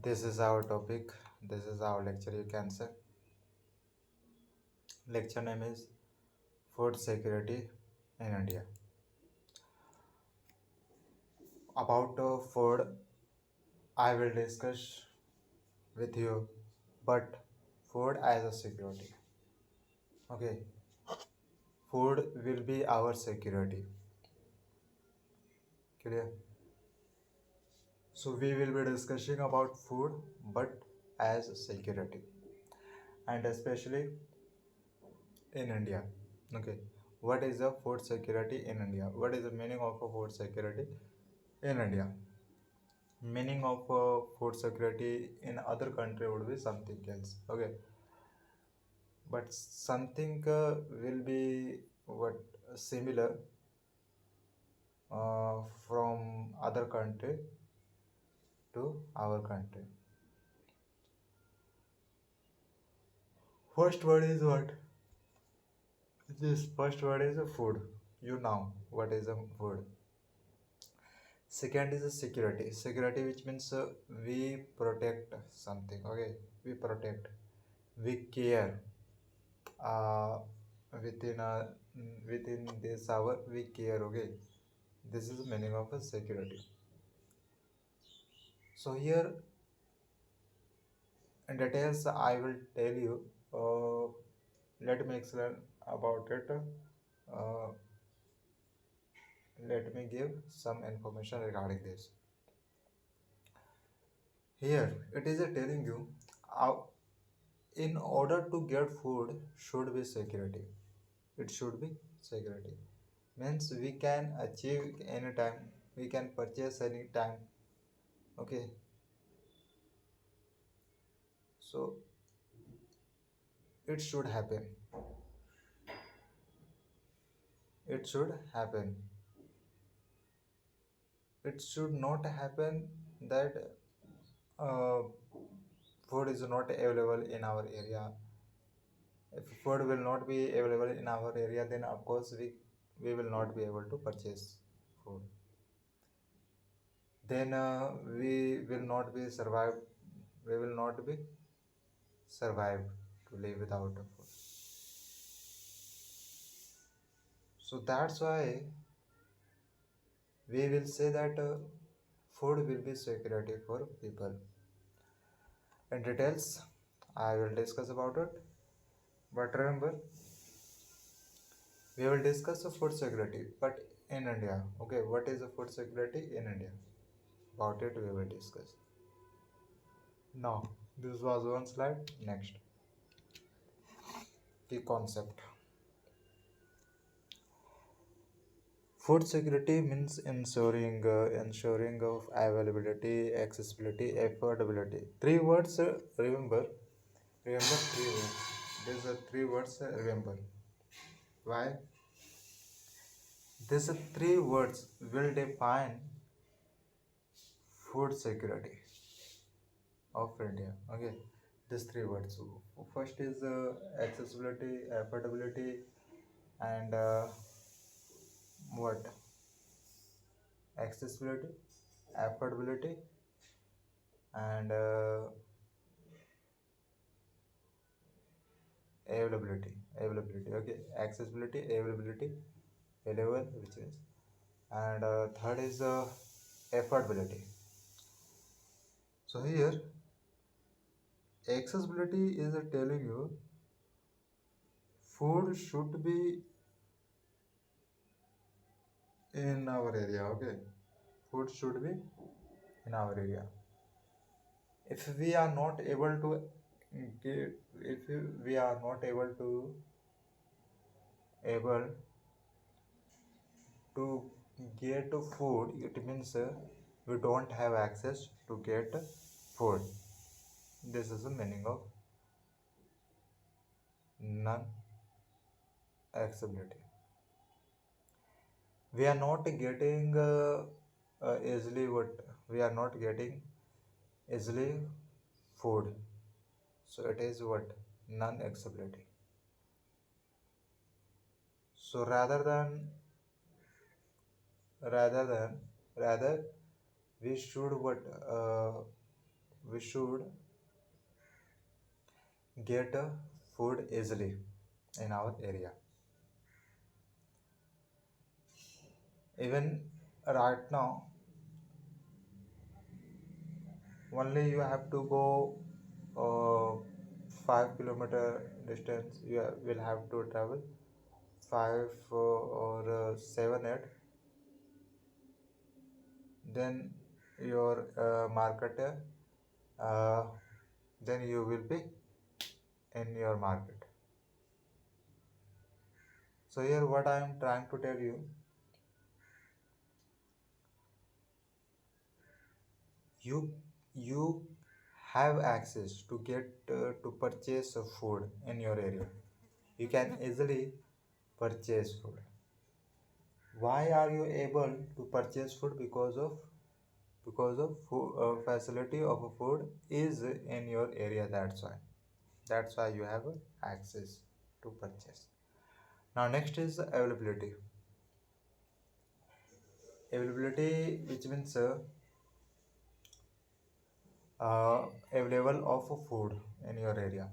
This is our topic. This is our lecture, you can say. Lecture name is Food Security in India. About food, I will discuss with you, but food as a security. Okay, food will be our security. Clear? So we will be discussing about food, but as security, and especially in India. Okay, what is the food security in India? What is the meaning of a food security in India? Meaning of food security in other country would be something else. Okay, but something will be what similar from other country to our country. First word is what? This first word is a food. You know what is a food. Second is a security. Security, which means we protect something. Okay, we protect, we care. uh, within within this hour we care. Okay, this is the meaning of a security. So here in details I will tell you. uh, Let me explain about it. Let me give some information regarding this. Here it is telling you, uh, in order to get food should be security. It should be security means we can achieve anytime, we can purchase anytime. Okay, so it should happen, it should happen. It should not happen that uh, food is not available in our area. If food will not be available in our area, then of course we will not be able to purchase food. Then we will not be survived, we will not be survived to live without food. So that's why we will say that food will be security for people. In details I will discuss about it, but remember, we will discuss the food security but in India. Okay, what is the food security in India? About it we will discuss. Now this was one slide. Next, key concept. Food security means ensuring of availability, accessibility, affordability. Three words. Remember three words. These are three words. Remember why? These three words will define food security of India. Okay, these three words. So, first is accessibility, affordability, and what? Accessibility, affordability, and availability. Availability. Okay, accessibility, availability, available, which is, and third is affordability. So here, accessibility is telling you food should be in our area. Okay, food should be in our area. If we are not able to get, if we are not able to get food, it means we don't have access to get food. This is the meaning of non accessibility. We are not getting easily what we are not getting easily food. So it is what non accessibility. So rather than rather we should what we should get food easily in our area. Even right now, only you have to go uh, 5 kilometer distance. Will have to travel five or 7 8. Then your market, uh, then you will be in your market. So here, what I am trying to tell you, you you have access to get to purchase food in your area. You can easily purchase food. Why are you able to purchase food? Because of food, facility of food is in your area. That's why you have access to purchase. Now next is availability, which means available of food in your area.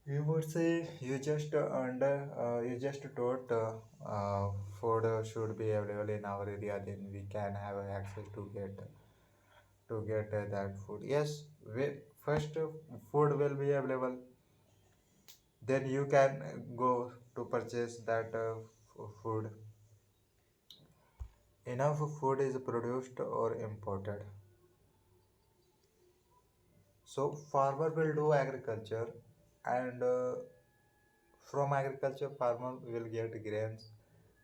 You would say you just told food should be available in our area, then we can have access to get that food. Yes, first food will be available, then you can go to purchase that food. Enough food is produced or imported. So farmer will do agriculture, and from agriculture farmer will get grains.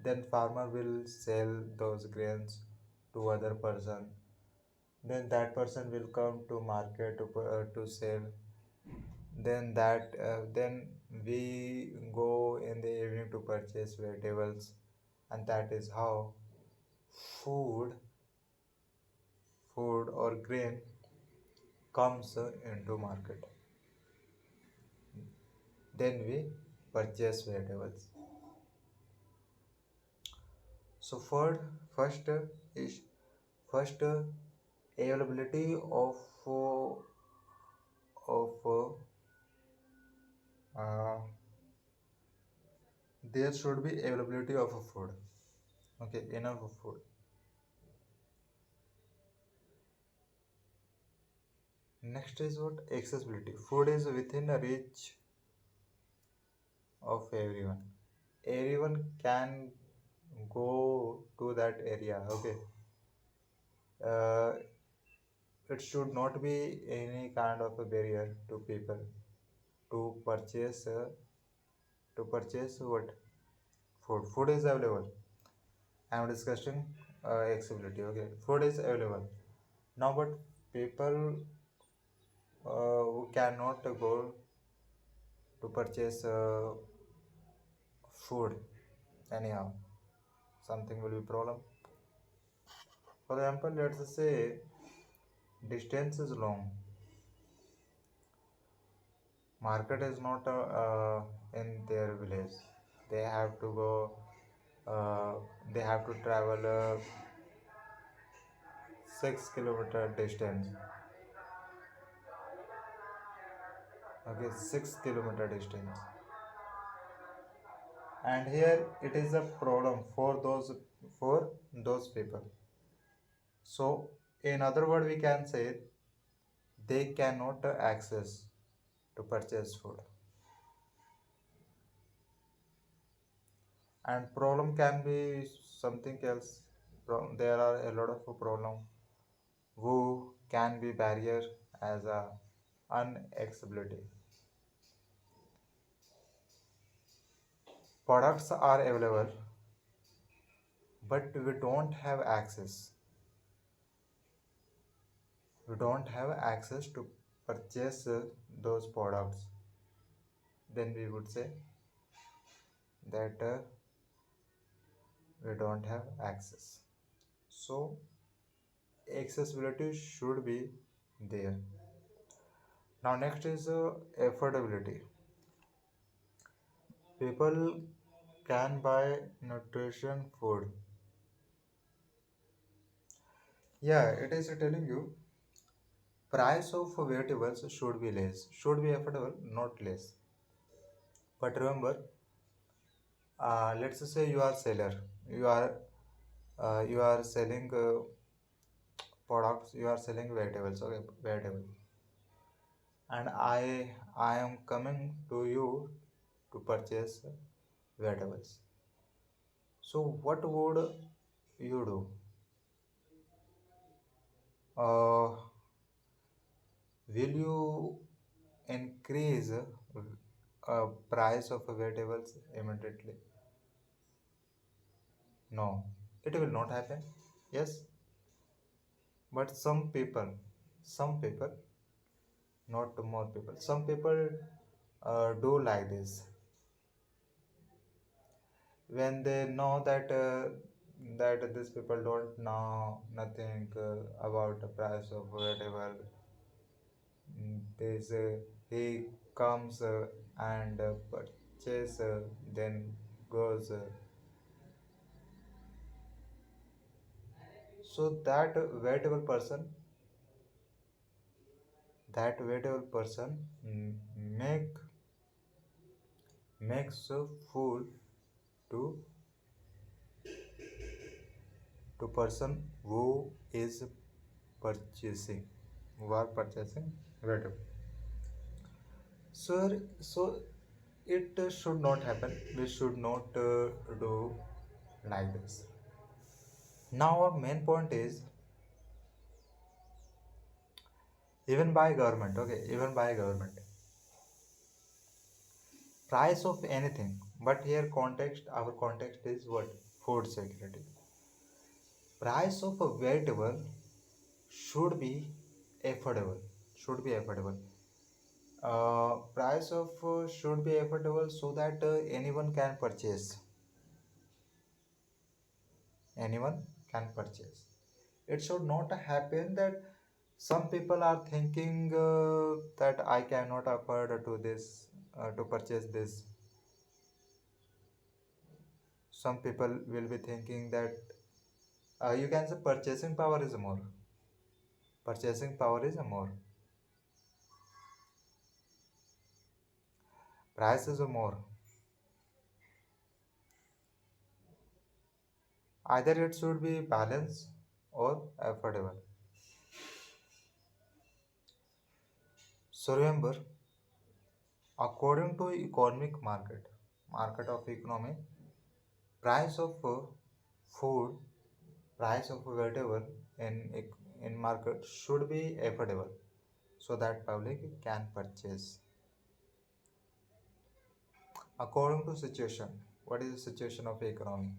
Then farmer will sell those grains to other person. Then that person will come to market to sell. Then we go in the evening to purchase vegetables, and that is how food food or grain comes into market. Then we purchase vegetables. So is first availability of uh, there should be availability of food. Okay, enough of food. Next is what? Accessibility. Food is within a reach of everyone. Everyone can go to that area. Okay. uh, it should not be any kind of a barrier to people to purchase what? Food is available. I am discussing accessibility. Okay, food is available now, but people who cannot go to purchase food anyhow, something will be problem. For example, let's say distance is long, market is not in their village. They have to go, uh, they have to travel 6 kilometer distance. Okay, 6 kilometer distance. And here it is a problem for those people. So in other word, we can say they cannot access to purchase food. And problem can be something else. There are a lot of problem who can be barrier as a unaccessibility. Products are available, but we don't have access to purchase those products. Then we would say that we don't have access. So accessibility should be there. Now next is affordability. People can buy nutrition food Yeah, it is telling you price of vegetables should be less, should be affordable, not less. But remember, let's say you are seller, you are selling products, you are selling vegetables, okay, vegetable, and I am coming to you to purchase vegetables. So what would you do? Uh, will you increase price of vegetables immediately? No, it will not happen. Yes, but some people, not more people, some people do like this when they know that these people don't know nothing about the price of whatever. This he comes and purchase, then goes. So that vegetable person make makes food to person purchasing who are purchasing vegetable. So it should not happen. We should not do like this. Now our main point is, even by government, okay, even by government, price of anything, but here context, our context is what? Food security. Price of a vegetable should be affordable, should be affordable. Price of should be affordable so that anyone can purchase, anyone can purchase. It should not happen that some people are thinking that I cannot afford to this, to purchase this. Some people will be thinking that you can say purchasing power is more, purchasing power is more, price is more. Either it should be balanced or affordable. So remember, according to economic market of economy, price of food, price of vegetable in market should be affordable so that public can purchase. According to situation, what is the situation of economy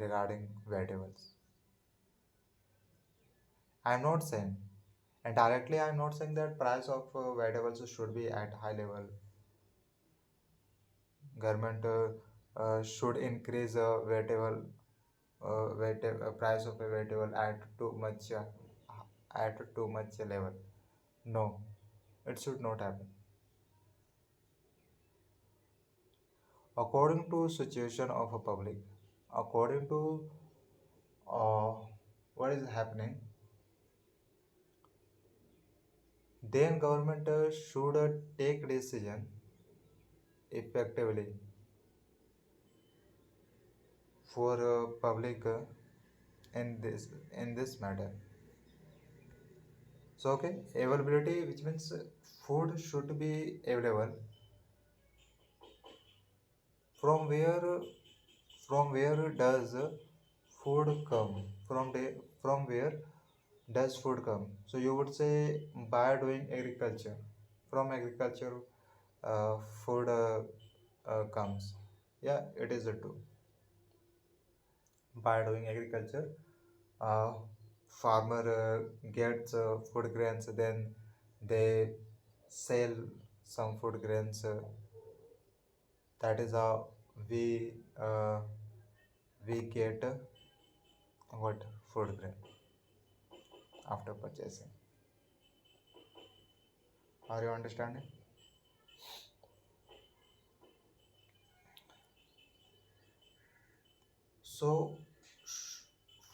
regarding vegetables? I am not saying, and directly I am not saying that price of vegetables should be at high level. Government should increase price of a vegetable at too much level. No, it should not happen. According to situation of a public, according to uh, what is happening, then government should take decision effectively for public in this matter. So okay, availability, which means food should be available. From where does food come? From where does food come? So you would say by doing agriculture. From agriculture, food comes. Yeah, it is true. By doing agriculture, uh, farmer gets food grains, then they sell some food grains. That is how uh, we get what? Food grain after purchasing. Are you understanding? So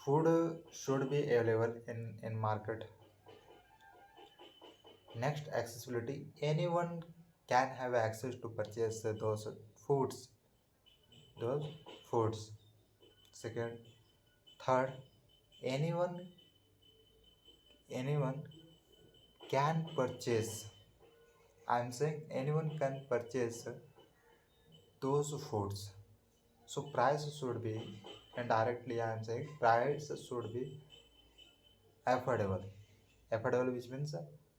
Food should be available in market. Next, accessibility. Anyone can have access to purchase foods. Those foods. Second, third, anyone anyone can purchase. I'm saying anyone can purchase those foods. So price should be, and directly I am saying price should be affordable. Affordable, which means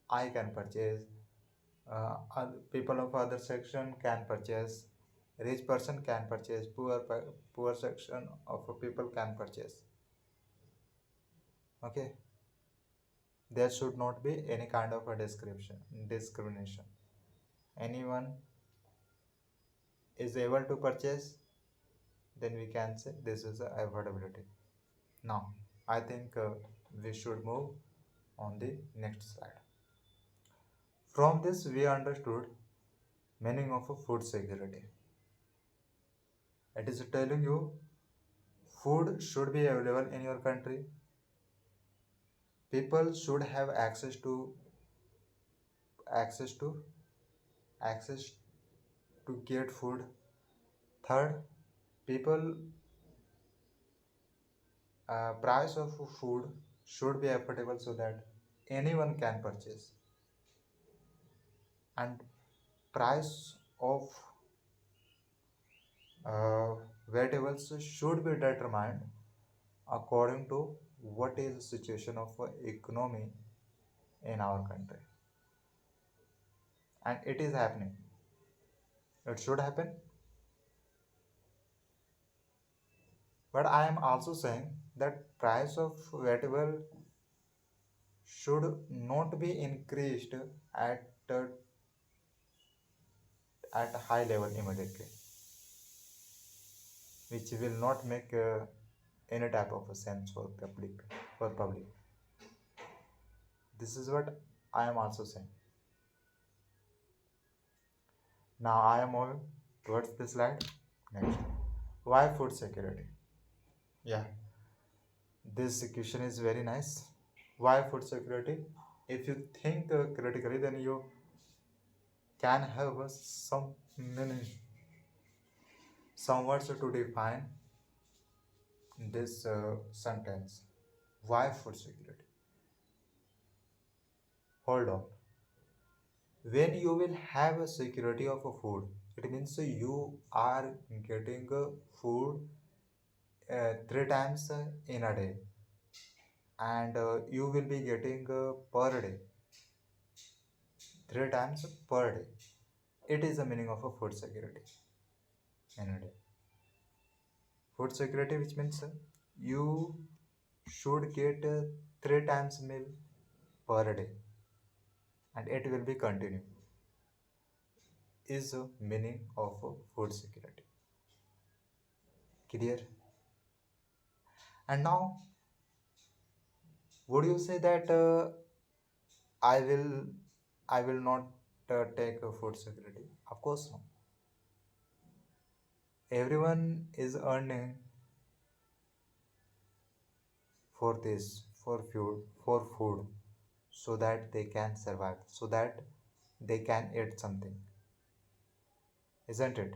I can purchase. People of other section can purchase. Rich person can purchase. Poor section of people can purchase. Okay, there should not be any kind of a discrimination. Anyone is able to purchase, then we can say this is a affordability. Now, I think we should move on the next slide. From this, we understood meaning of a food security. It is telling you food should be available in your country. People should have access to access to get food. Third, people price of food should be affordable so that anyone can purchase, and price of uh, vegetables should be determined according to what is the situation of economy in our country, and it is happening. It should happen, but I am also saying that price of vegetable should not be increased at uh, at a high level immediately, which will not make any type of a sense for public. This is what I am also saying. Now I am moving towards the slide. Next, why food security? Yeah, this question is very nice. Why food security? If you think critically, then you can have some words to define this sentence. Why food security? Hold on. When you will have a security of a food, it means you are getting food 3 times in a day, and you will be getting per day 3 times per day. It is the meaning of a food security in a day. Food security, which means you should get 3 times meal per day, and it will be continued. Is the meaning of food security. Clear? And now, would you say that I will I will not take food security? Of course no. Everyone is earning for food, so that they can survive, so that they can eat something, isn't it?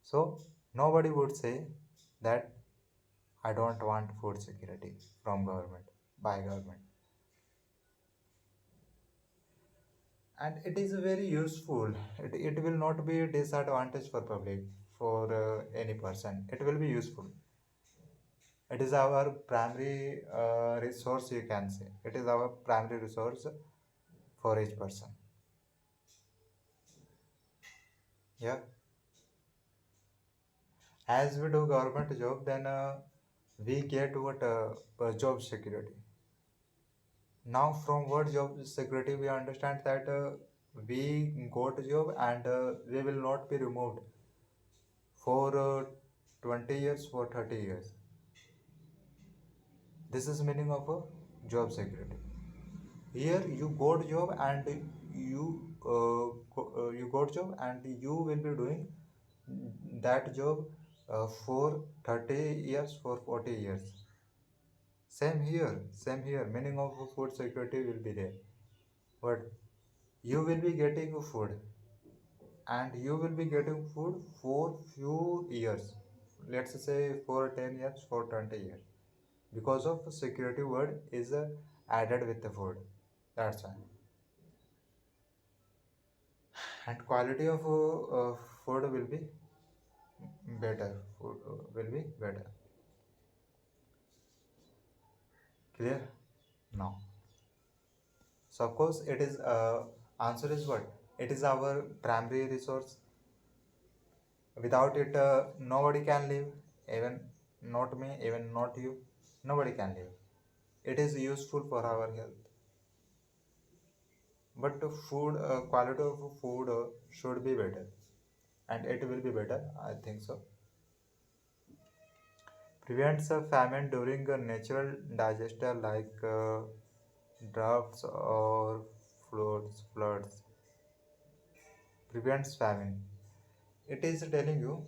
So nobody would say that I don't want food security from government, by government. And it is very useful. It will not be a disadvantage for public, for any person. It will be useful. It is our primary resource, you can say. It is our primary resource for each person. Yeah. As we do government job, then we get what job security. Now, from what job security, we understand that we got job, and we will not be removed for 20 years, for 30 years. This is meaning of a job security. Here you got job, and you got job, and you will be doing that job for 30 years, for 40 years. Same here. Meaning of food security will be there. But you will be getting food, and you will be getting food for few years. Let's say for 10 years, for 20 years. Because of security word is added with the food. That's why. And quality of food will be better. Food will be better. Clear? Now. So of course it is answer is what? It is our primary resource. Without it, nobody can live. Even not me, even not you. Nobody can live. It is useful for our health. But the food quality of food should be better, and it will be better. I think so. Prevents a famine during a natural disaster like droughts or floods. Prevents famine. It is telling you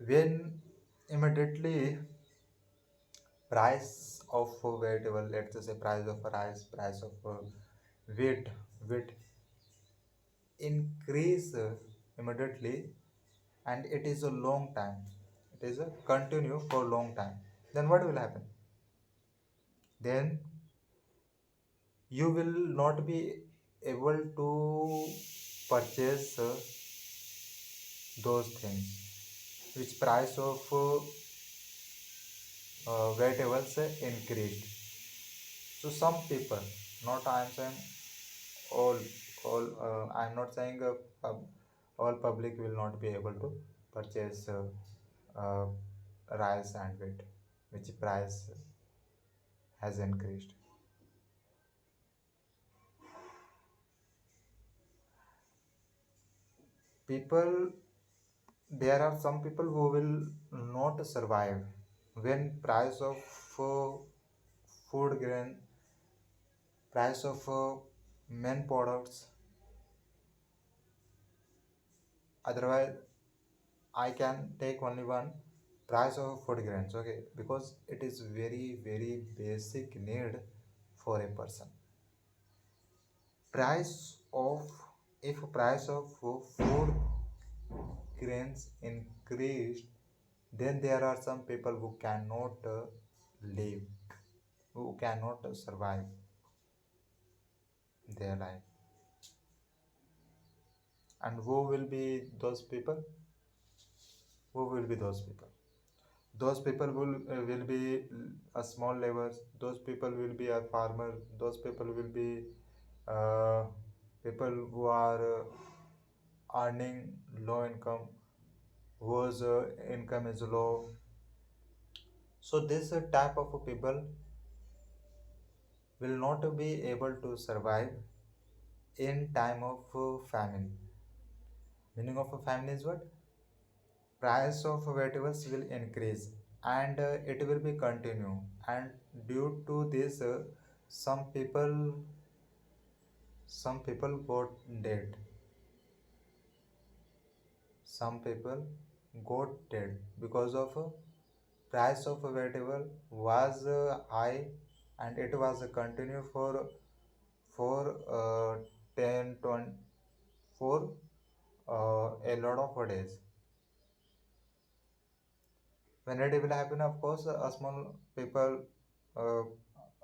when immediately price of vegetable, let's just say price of rice, price of wheat increase immediately, and it is a long time. It is a continue for long time. Then what will happen? Then you will not be able to purchase those things which price of vegetables increased. So some people, not I am saying all, I am not saying all public will not be able to purchase uh, rice and wheat, which price has increased. People, there are some people who will not survive when price of uh, food grain, price of main products. Otherwise I can take only one, price of food grains, okay, because it is very basic need for a person. Price of, if price of food grains increased, then there are some people who cannot live, who cannot survive their life. And who will be those people? Who will be those people? Those people will be a small laborers. Those people will be a farmer. Those people will be uh, people who are earning low income, whose income is low. So this type of people will not be able to survive in time of famine. Meaning of a famine is what? Price of vegetables will increase, and it will be continue, and due to this some people some people got dead. Some people got dead because of price of a vegetable was high, and it was continue for 10 20 for a lot of days. When it will happen, of course a small people, uh,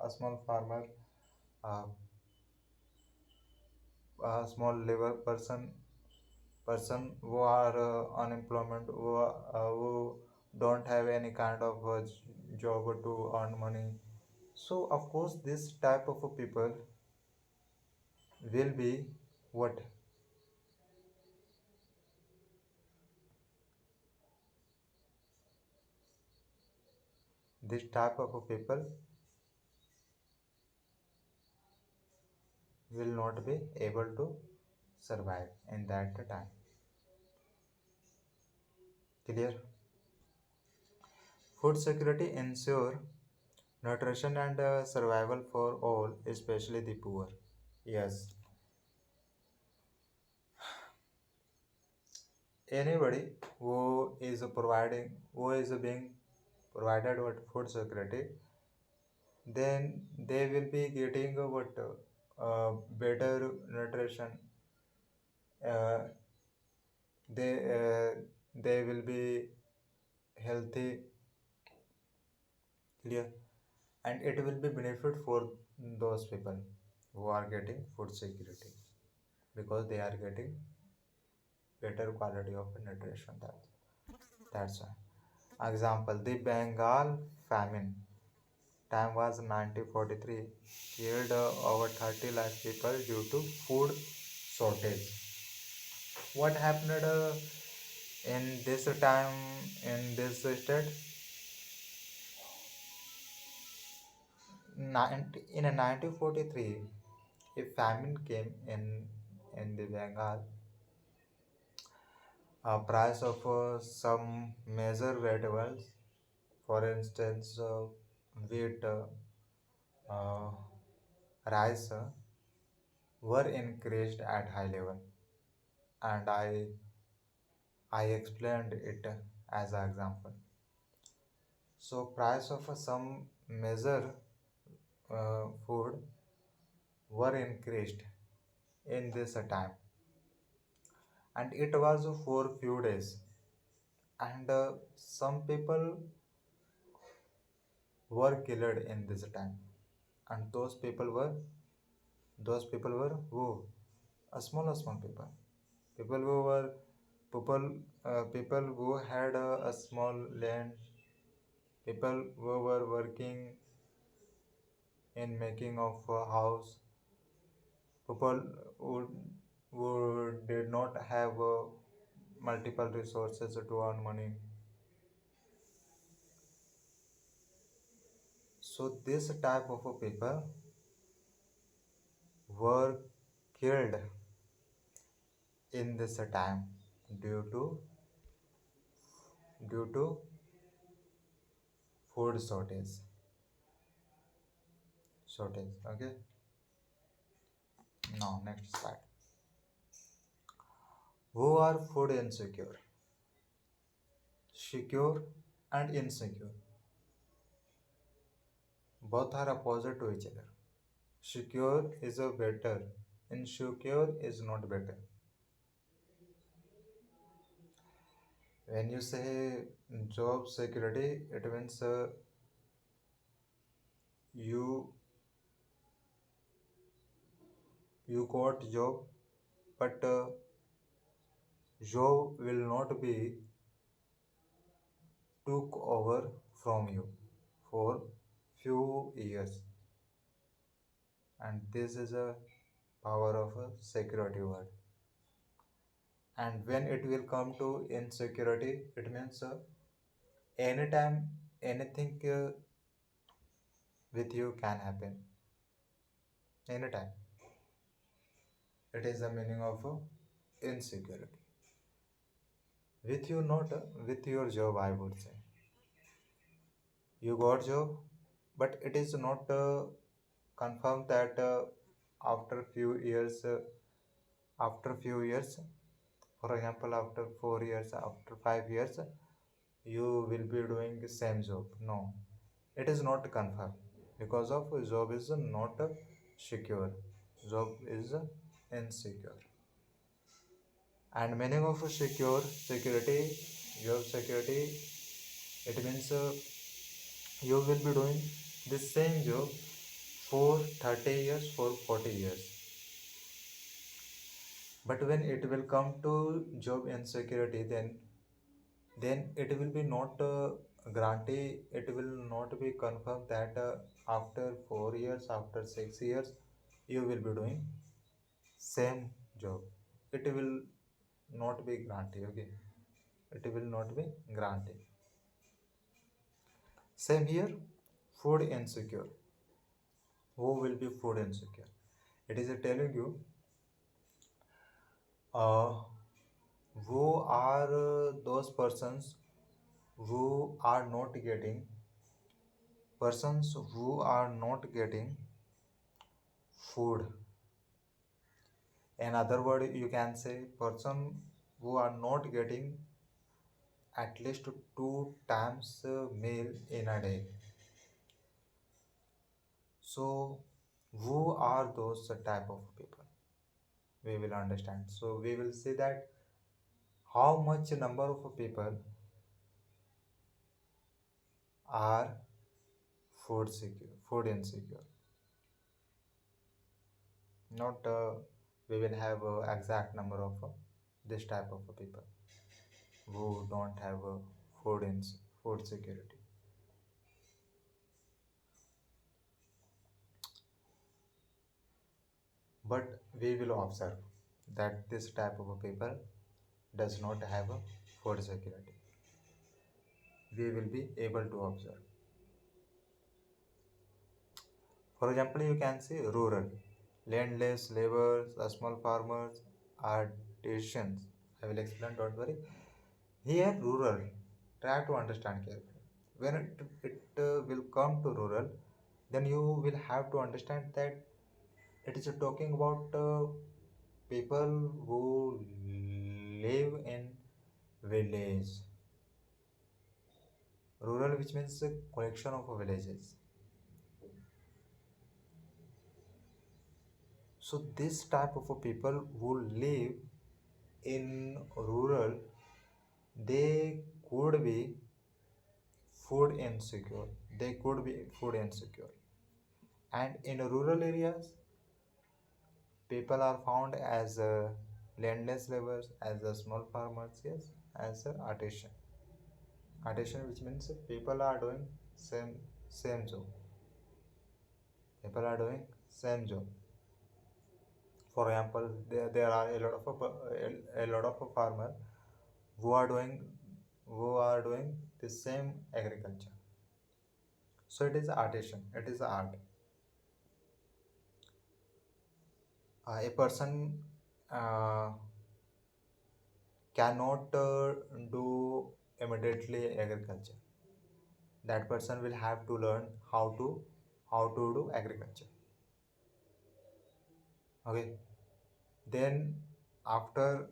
a small farmer, uh, a small labor person who are unemployment, who don't have any kind of job to earn money. So of course this type of people will be what? This type of people will not be able to survive in that time. Clear? Food security ensure nutrition and survival for all, especially the poor. Yes. Anybody who is being provided what food security, then they will be getting what better nutrition. uh, they they will be healthy, clear, and it will be benefit for those people who are getting food security because they are getting better quality of nutrition. That's why. Example: the Bengal famine time was 1943, killed over 30 lakh people due to food shortage. What happened in this time in this state? In 1943, a famine came in the Bengal. Price of some major vegetables, for instance, wheat, uh, rice, were increased at high level, and I explained it as an example. So price of some major food were increased in this time, and it was for few days, and some people were killed in this time, and those people were who? A small people who were people who had a small land, people who were working in making of a house, people who, who did not have multiple resources to earn money. So this type of people were killed in this time due to due to food shortage. Okay, now next slide. Who are food insecure? Secure and insecure, both are opposite to each other. Secure is a better, insecure is not better. When you say job security, it means you you got job, but job will not be took over from you for few years, and this is a power of a security word. And when it will come to insecurity, it means anytime anything with you can happen anytime. It is the meaning of insecurity. With you, not with your job, I would say. You got job, but it is not confirmed that after few years, for example, after 4 years, after 5 years, you will be doing the same job. No, it is not confirmed because of job is not secure. Job is insecure. And meaning of security, job security, it means you will be doing the same job for 30 years, for 40 years. But when it will come to job insecurity, then it will be not guarantee, it will not be confirmed that after 4 years, after 6 years, you will be doing same job. It will not be guarantee. Okay, it will not be guarantee. Same here. Food insecure. Who will be food insecure? It is telling you uh, who are those who are not getting persons who are not getting food. In other word, you can say person who are not getting at least two times meal in a day. So who are those type of people? We will understand. So we will see that how much number of people are food secure, food insecure. Not we will have exact number of this type of people who don't have food security. But we will observe that this type of people does not have a food security. We will be able to observe. For example, you can see rural, landless laborers, small farmers, artisans. I will explain, don't worry. Here, rural, try to understand carefully. When it will come to rural, then you will have to understand that it is talking about people who live in village. Rural, which means a collection of villages. So this type of a people who live in rural, they could be food insecure. They could be food insecure. And in rural areas, people are found as landless laborers, as small farmers, yes, as artisan. Artisan, which means people are doing same job. People are doing same job. For example, there are a lot of farmer who are doing who are doing the same agriculture. So it is artisan, it is art. A person uh, cannot do immediately agriculture. That person will have to learn how to do agriculture. Okay, then after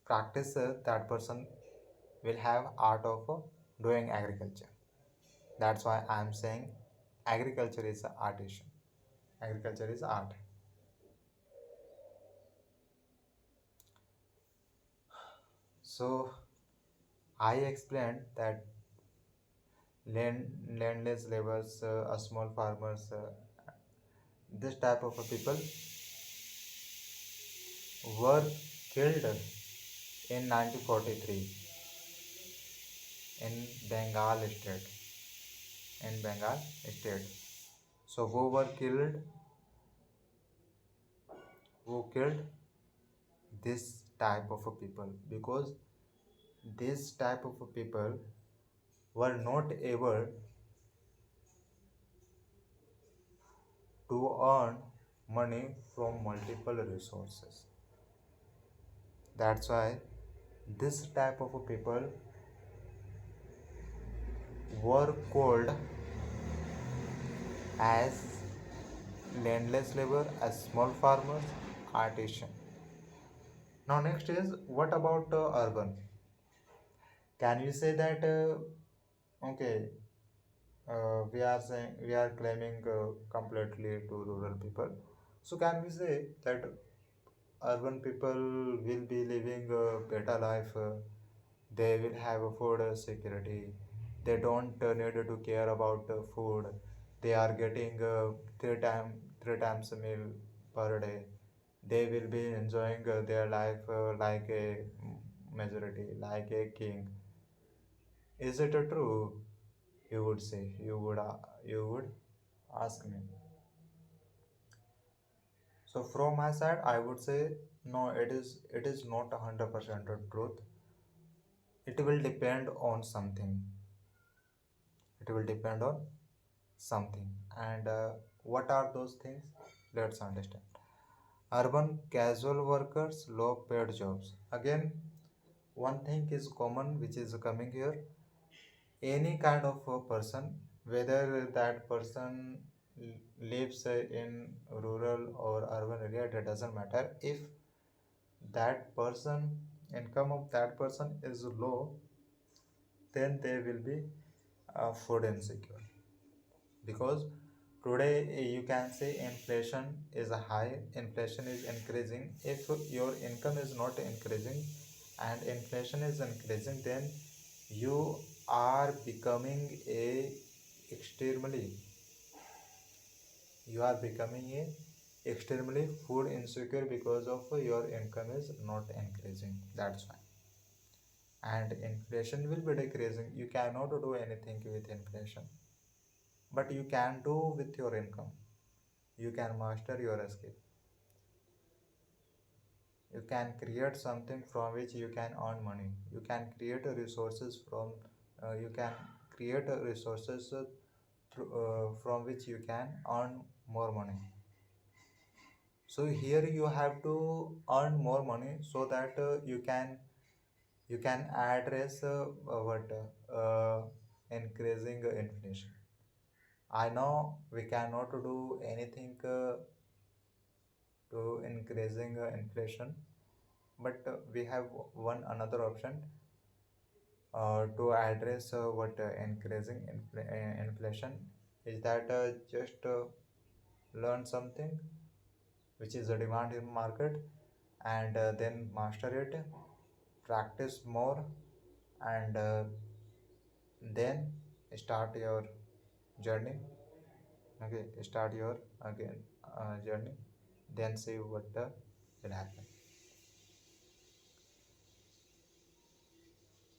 practice, that person will have art of doing agriculture. That's why I'm saying agriculture is artisan. Agriculture is art. So I explained that landless laborers, small farmers, this type of people were killed in 1943 in Bengal state. In Bengal state. So who killed this type of people, because this type of people were not able to earn money from multiple resources. That's why this type of people were called as landless labor, as small farmers, artisan. Now next is, what about urban? Can you say that okay, we are saying, we are claiming completely to rural people. So can we say that urban people will be living a better life? They will have a food security. They don't need to care about food. They are getting three times a meal per day. They will be enjoying their life like a majority, like a king. Is it true? You would say, you would ask me. So from my side, I would say no. It is not 100% truth. It will depend on something. It will depend on something. And what are those things? Let's understand. Urban casual workers, low paid jobs. Again, one thing is common which is coming here. Any kind of a person, whether that person lives in rural or urban area, that doesn't matter. If that person income of that person is low, then they will be food insecure. Because today you can say inflation is high, inflation is increasing. If your income is not increasing and inflation is increasing, then you are becoming a extremely you are becoming a extremely food insecure because of your income is not increasing. That's why. And inflation will be decreasing. You cannot do anything with inflation, but you can do with your income. You can master your skill. You can create something from which you can earn money. You can create a resources you can create a resources from which you can earn more money. So here you have to earn more money so that you can address what increasing inflation. I know we cannot do anything to increasing inflation, but we have one another option to address what increasing inflation is that just learn something which is a demand in market, and then master it, practice more, and then start your journey. Okay, start your again journey, then see what will happen.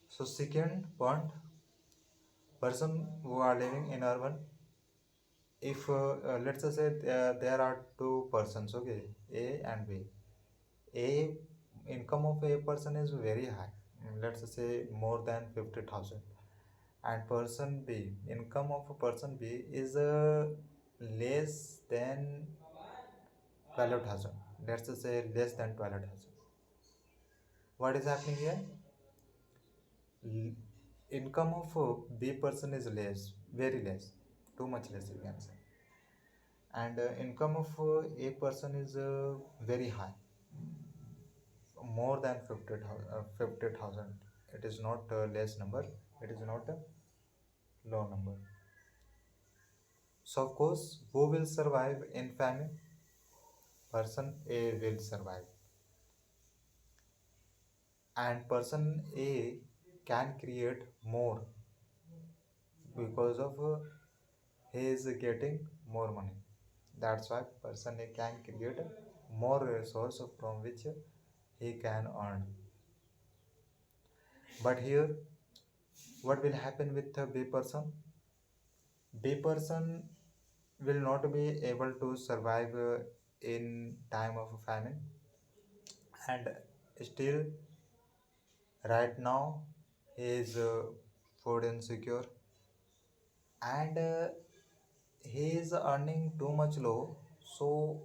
So second point, person who are living in urban, if let's just say there are two persons, okay, A and B. A income of a person is very high, let's just say more than 50,000, and person B, income of a person B is less than 12,000. Let's just say less than 12,000. What is happening here? L- Income of B person is less, very less, too much less you can say, and income of A person is very high, more than 50,000. It is not a less number, it is not a low number. So of course, who will survive in famine? Person A will survive, and person A can create more because of he is getting more money. That's why person A can create more resource from which he can earn. But here, what will happen with the B person? B person will not be able to survive in time of famine, and still right now he is food insecure, and he is earning too much low, so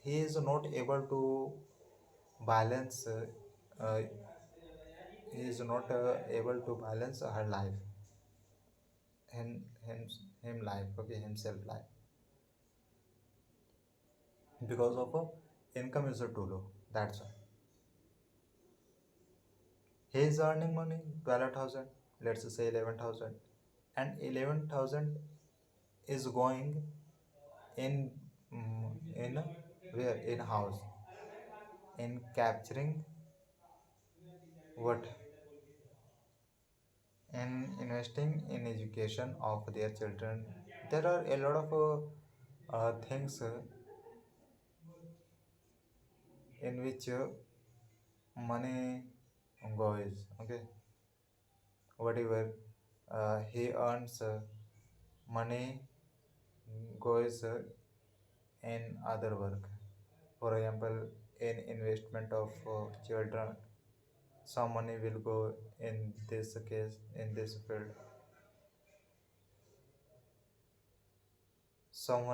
he is not able to balance uh, he is not able to balance her life, him life, okay, himself life, because of income is too low. That's why he is earning money 12,000, let's say 11,000, and 11,000 is going in in where, in house, in capturing what, in investing in education of their children. There are a lot of things in which money goes, okay, whatever he earns, money goes in other work. For example, in investment of children, some money will go in this case, in this field. Some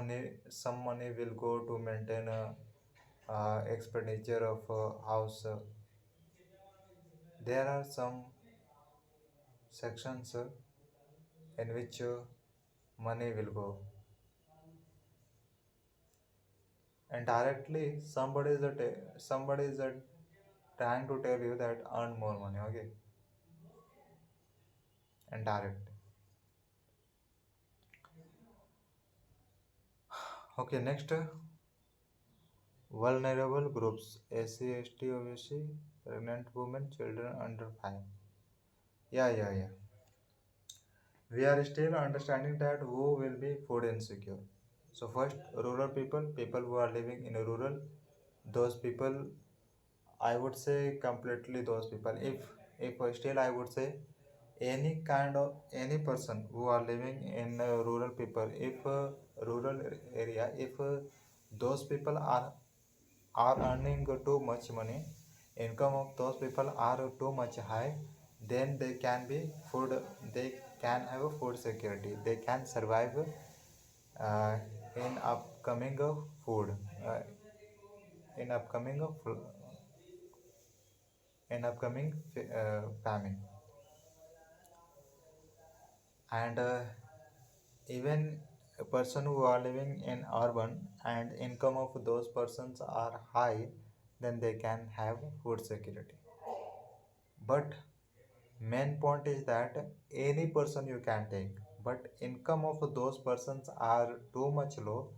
money will go to maintain a expenditure of house. There are some sections in which money will go, and directly somebody is trying to tell you that earn more money, okay, and direct. Okay, next, vulnerable groups, SC, ST, OBC, pregnant women, children under 5. Yeah. We are still understanding that who will be food insecure. So first, rural people, people who are living in a rural, those people, I would say completely those people. If still I would say any kind of any person who are living in rural people, if rural area, if those people are earning too much money, income of those people are too much high, then they can be food, they can have a food security, they can survive uh, in upcoming food, uh, in upcoming famine. And even a person who are living in urban and income of those persons are high, then they can have food security. But main point is that any person you can take, but income of those persons are too much low,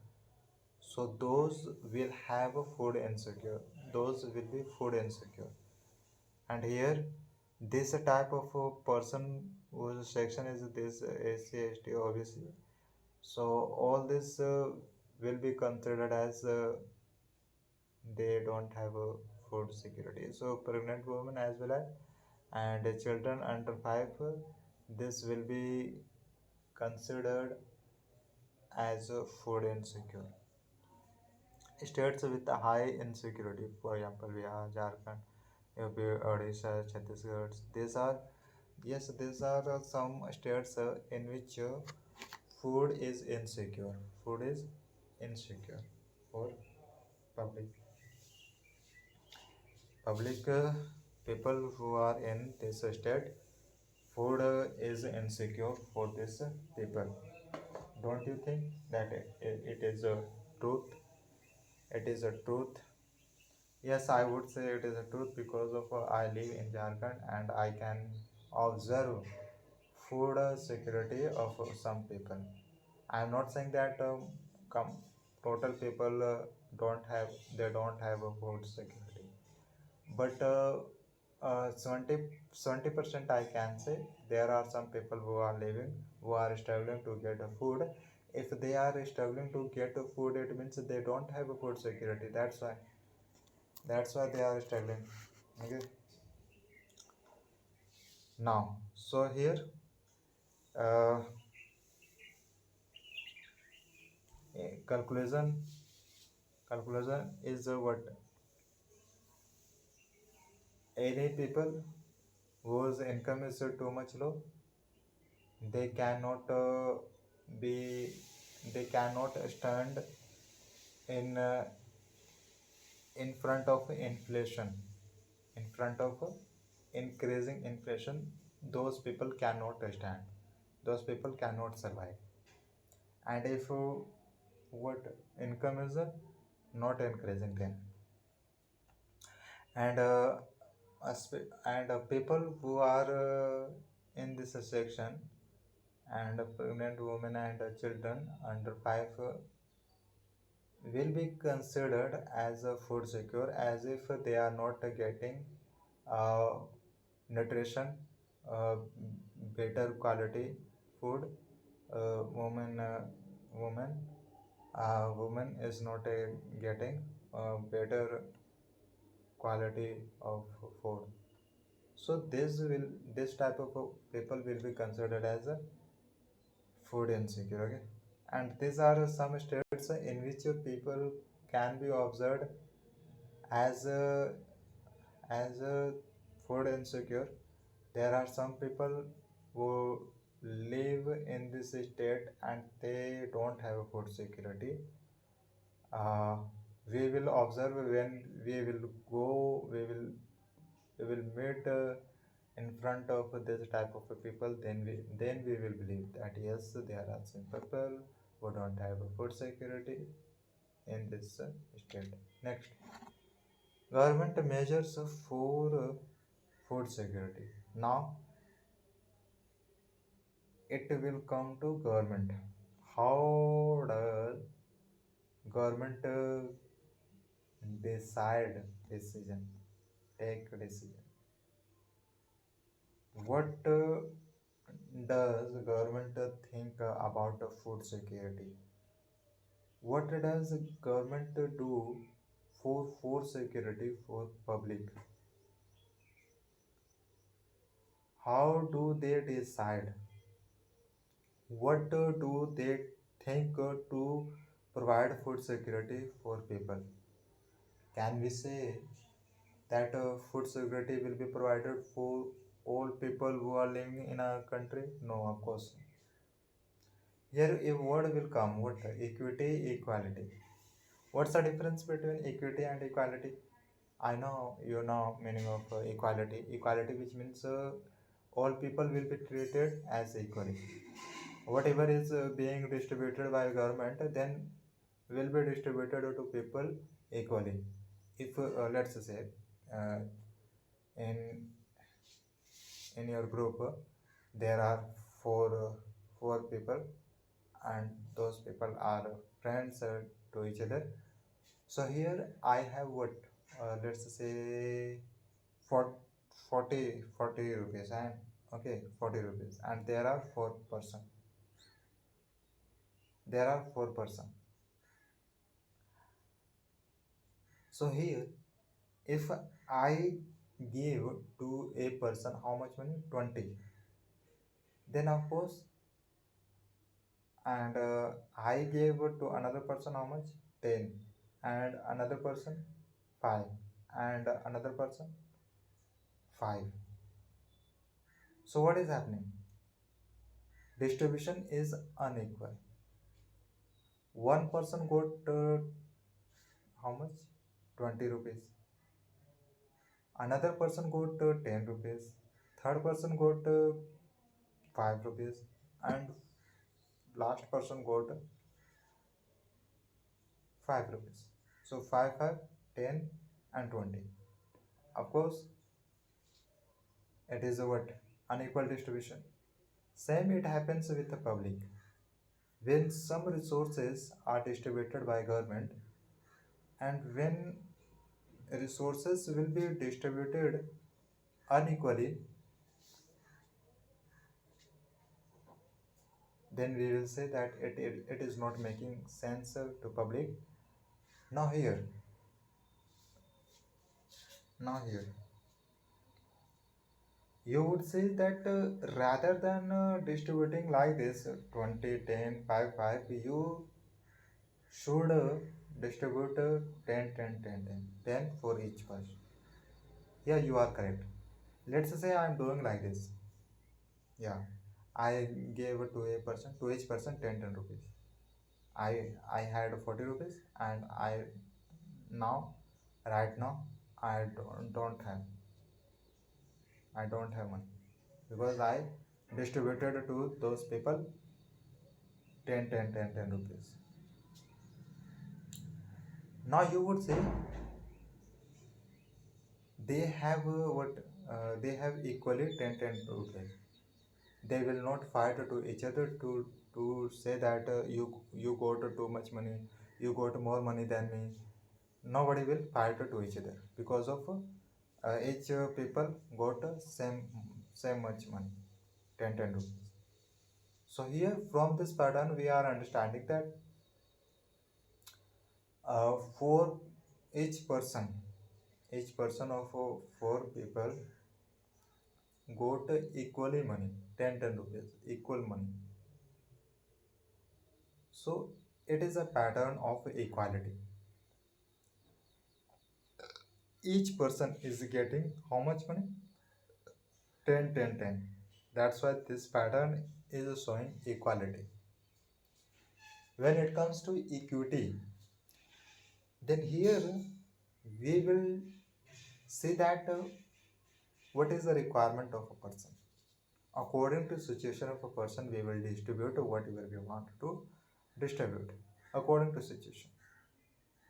so those will have a food insecure, those will be food insecure. And here this type of a person whose section is this SC, ST, obviously, so all this will be considered as they don't have a food security. So pregnant women as well as and children under 5, this will be considered as a food insecure. States with a high insecurity, for example, Bihar, Jharkhand, UP, Odisha, Chhattisgarh, these are, yes, these are some states in which food is insecure, food is insecure for public, public people who are in this state, food is insecure for this people. Don't you think that it is a truth? It is a truth. Yes, I would say it is a truth because of I live in Jharkhand and I can observe food security of some people. I am not saying that total people don't have a food security, but 70% I can say there are some people who are living, who are struggling to get a food. If they are struggling to get a food, it means they don't have a food security. That's why they are struggling. Okay, now so here uh, conclusion is what any people whose income is too much low, they cannot be they cannot stand in in front of inflation, in front of increasing inflation. Those people cannot stand, those people cannot survive. And if what income is not increasing, then and people who are in this section, and pregnant women and children under 5 will be considered as a food secure, as if they are not getting uh, nutrition, uh, better quality food. Woman woman woman is not getting better quality of food. So this type of people will be considered as a food insecure. Okay, and these are some states in which people can be observed as a food insecure. There are some people who live in this state and they don't have food security. uh, we will observe when we will go, we will meet in front of this type of people, then we will believe that yes, there are some people who don't have a food security in this state. Next. Government measures for food security. Now it will come to government. How does government decide decision, take decision? What does government think about food security? What does government do for food security for public? How do they decide? What do they think to provide food security for people? Can we say that food security will be provided for all people who are living in a country? No, of course. Here a word will come. What? Equity, equality. What's the difference between equity and equality? I know you know meaning of equality. Equality, which means all people will be treated as equally. Whatever is being distributed by government, then will be distributed to people equally. If let's say uh, in in your group there are four people, and those people are friends to each other. So here I have what, let's say for 40 rupees, and okay, 40 rupees, and there are four person. So here, if I give to a person how much money, 20, then of course, and I gave to another person how much, 10, and another person 5, and another person 5. So what is happening? Distribution is unequal. One person got how much, 20 rupees, another person got 10 rupees, third person got 5 rupees, and last person got 5 rupees. So 5, 5, 10, and 20. Of course, it is a what? Unequal distribution. Same it happens with the public. When some resources are distributed by government, and when resources will be distributed unequally, then we will say that it is not making sense to public. Now here, now here, you would say that rather than distributing like this 20, 10, 5, 5, you should distribute 10, 10, 10, 10, 10 for each person. Yeah, you are correct. Let's say I am doing like this. Yeah, I gave to a person, to each person 10, 10 rupees. I had 40 rupees, and now right now I don't have money, because I distributed to those people 10, 10, 10, 10 rupees. Now you would say they have what, they have equally 10, 10 rupees. They will not fight to each other to say that you got too much money, you got more money than me. Nobody will fight to each other, because of each people got same much money, 10, 10 rupees. So here from this pattern we are understanding that for each person, each person of four people got equally money, 10, 10 rupees, equal money. So it is a pattern of equality. Each person is getting how much money? 10, 10, 10. That's why this pattern is showing equality. When it comes to equity, then here we will see that what is the requirement of a person. According to situation of a person, we will distribute whatever we want to distribute according to situation.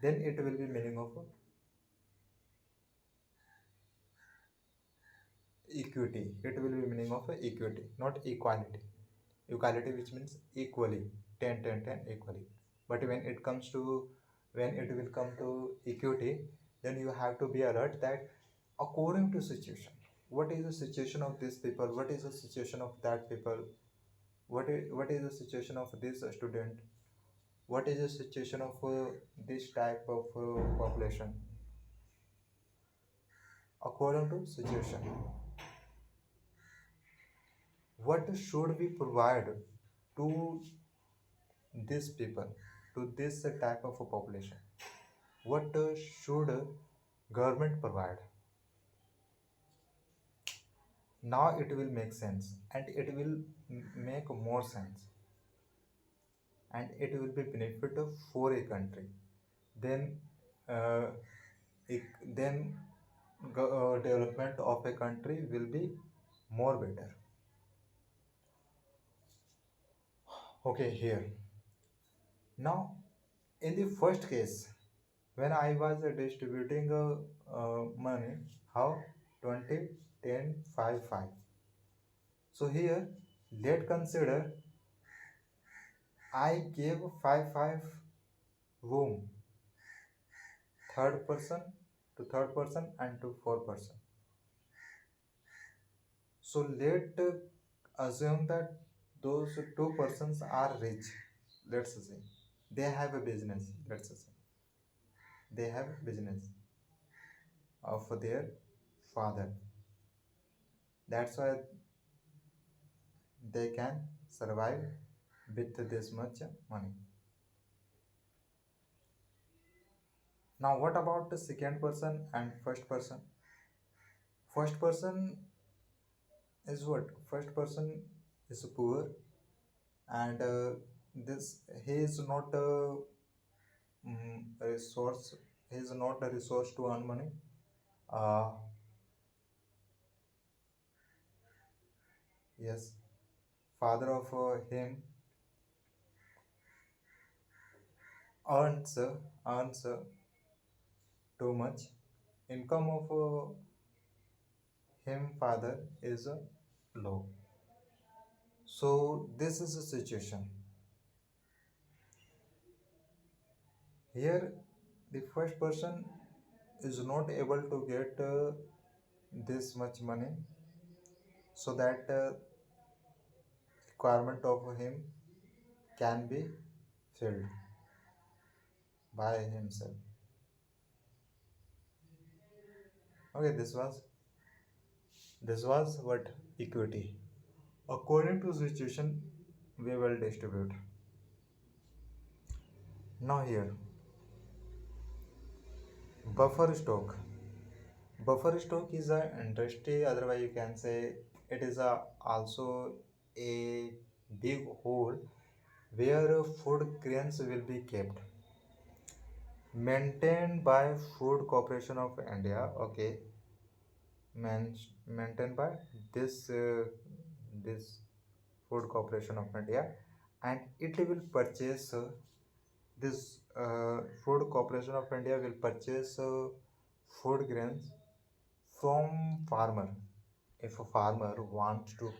Then it will be meaning of equity. It will be meaning of equity, not equality. Equality, which means equally, 10 10 10 equally. But when it will come to equity, then you have to be alert that according to situation, what is the situation of these people, what is the situation of that people, what is the situation of this student, what is the situation of this type of population, according to situation, what should we provide to these people, to this type of a population, what should government provide. Now it will make sense, and it will make more sense, and it will be benefit for a country. Then uh, then development of a country will be more better. Okay, here now, in the first case, when I was distributing money, how 20 10 5 5. So here, let's consider I gave 5 5 room, third person to third person and to fourth person. So let assume that those two persons are rich. Let's say they have a business. Let's say they have business of their father. That's why they can survive with this much money. Now, what about the second person and first person? First person is what? First person is poor, and this he is not a resource. He is not a resource to earn money. Uh, yes, father of him earns too much. Income of him father is low. So this is a situation. Here, the first person is not able to get this much money, so that requirement of him can be filled by himself. Okay, this was what equity. According to situation, we will distribute. Now here, buffer stock. Buffer stock is an industry. Otherwise, you can say it is also a big hole where food grains will be kept, maintained by Food Corporation of India. Okay, maintained by this Food Corporation of India, and it will purchase this Food Corporation of India will purchase food grains from farmer. If a farmer wants to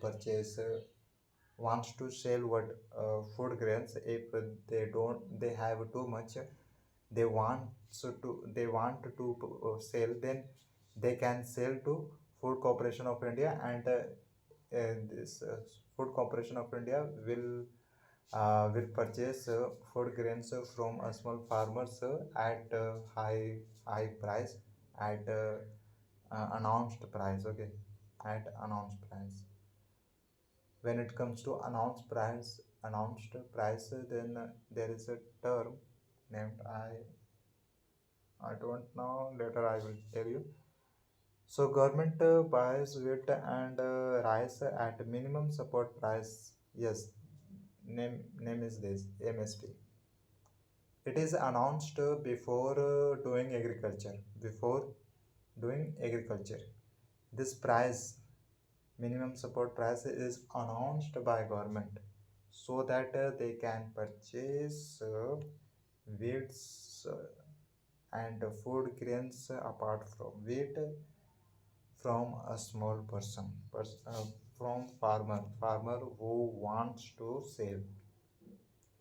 sell what food grains, if they have too much, they want to sell, then they can sell to Food Corporation of India, and this Food Corporation of India will purchase food grains from small farmers at high price, at announced price. Okay, at announced price. When it comes to announced price, then there is a term named, I don't know, later I will tell you. So government buys wheat and rice at minimum support price. Yes, name is this MSP. It is announced before doing agriculture. Before doing agriculture, this price, minimum support price, is announced by government, so that they can purchase wheats and food grains apart from wheat from a small from farmer who wants to save.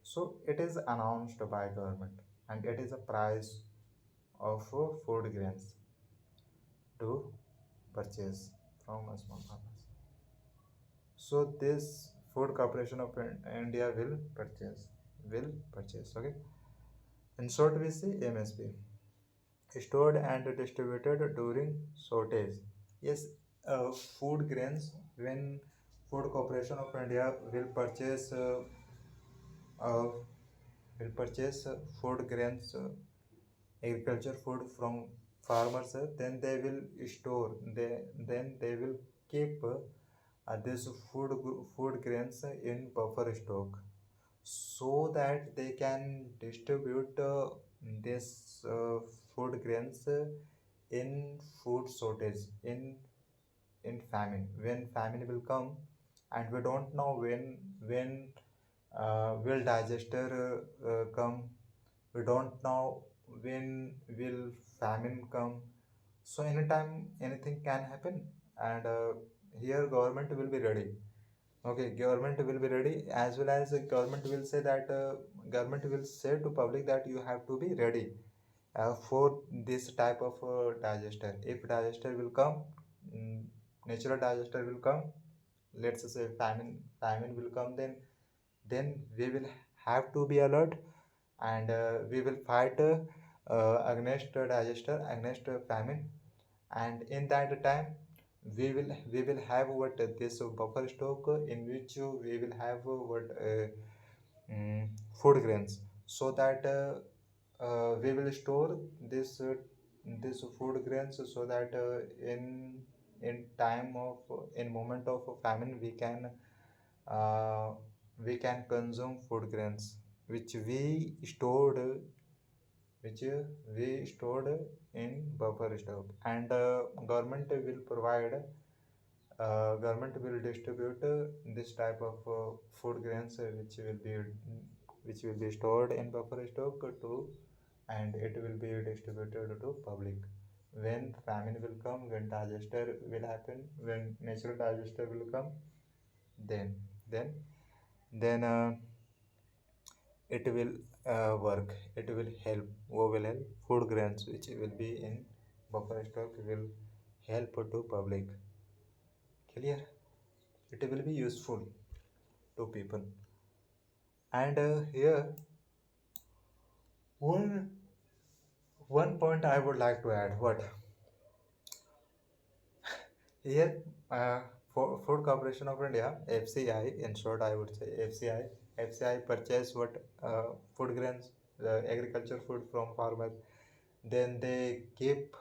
So it is announced by government, and it is a price of food grains to purchase from a small farmers. So this food corporation of India will purchase. Okay. In short, we see MSP, stored and distributed during shortage. Yes, food grains, when Food Corporation of India uh, will purchase food grains, agriculture food from farmers, then they will store, then they will keep this food grains in buffer stock, so that they can distribute this food grains in food shortage, in famine, when famine will come. And we don't know when will digester come. We don't know when will famine come. So anytime anything can happen. And here government will be ready. Okay, government will be ready, as well as government will say to public that you have to be ready for this type of digester. If digester will come, mm, natural digester will come, let's say famine will come, then we will have to be alert. And we will fight against digester, against famine. And in that time, we will have what this buffer stock, in which we will have food grains, so that we will store this food grains, so that in moment of famine, uh, we can consume food grains, which which we stored in buffer stock. And government will distribute this type of food grains, which will be stored in buffer stock to, and it will be distributed to public. When famine will come, when digester will happen, when natural digester will come, then then then it will work. It will help. Who will help? Food grains, which will be in buffer stock, will help to public. Clear? It will be useful to people. And here, one one point I would like to add. What here? uh, Food Corporation of India, FCI, in short I would say FCI purchase what food grains, agriculture food from farmer. Then they keep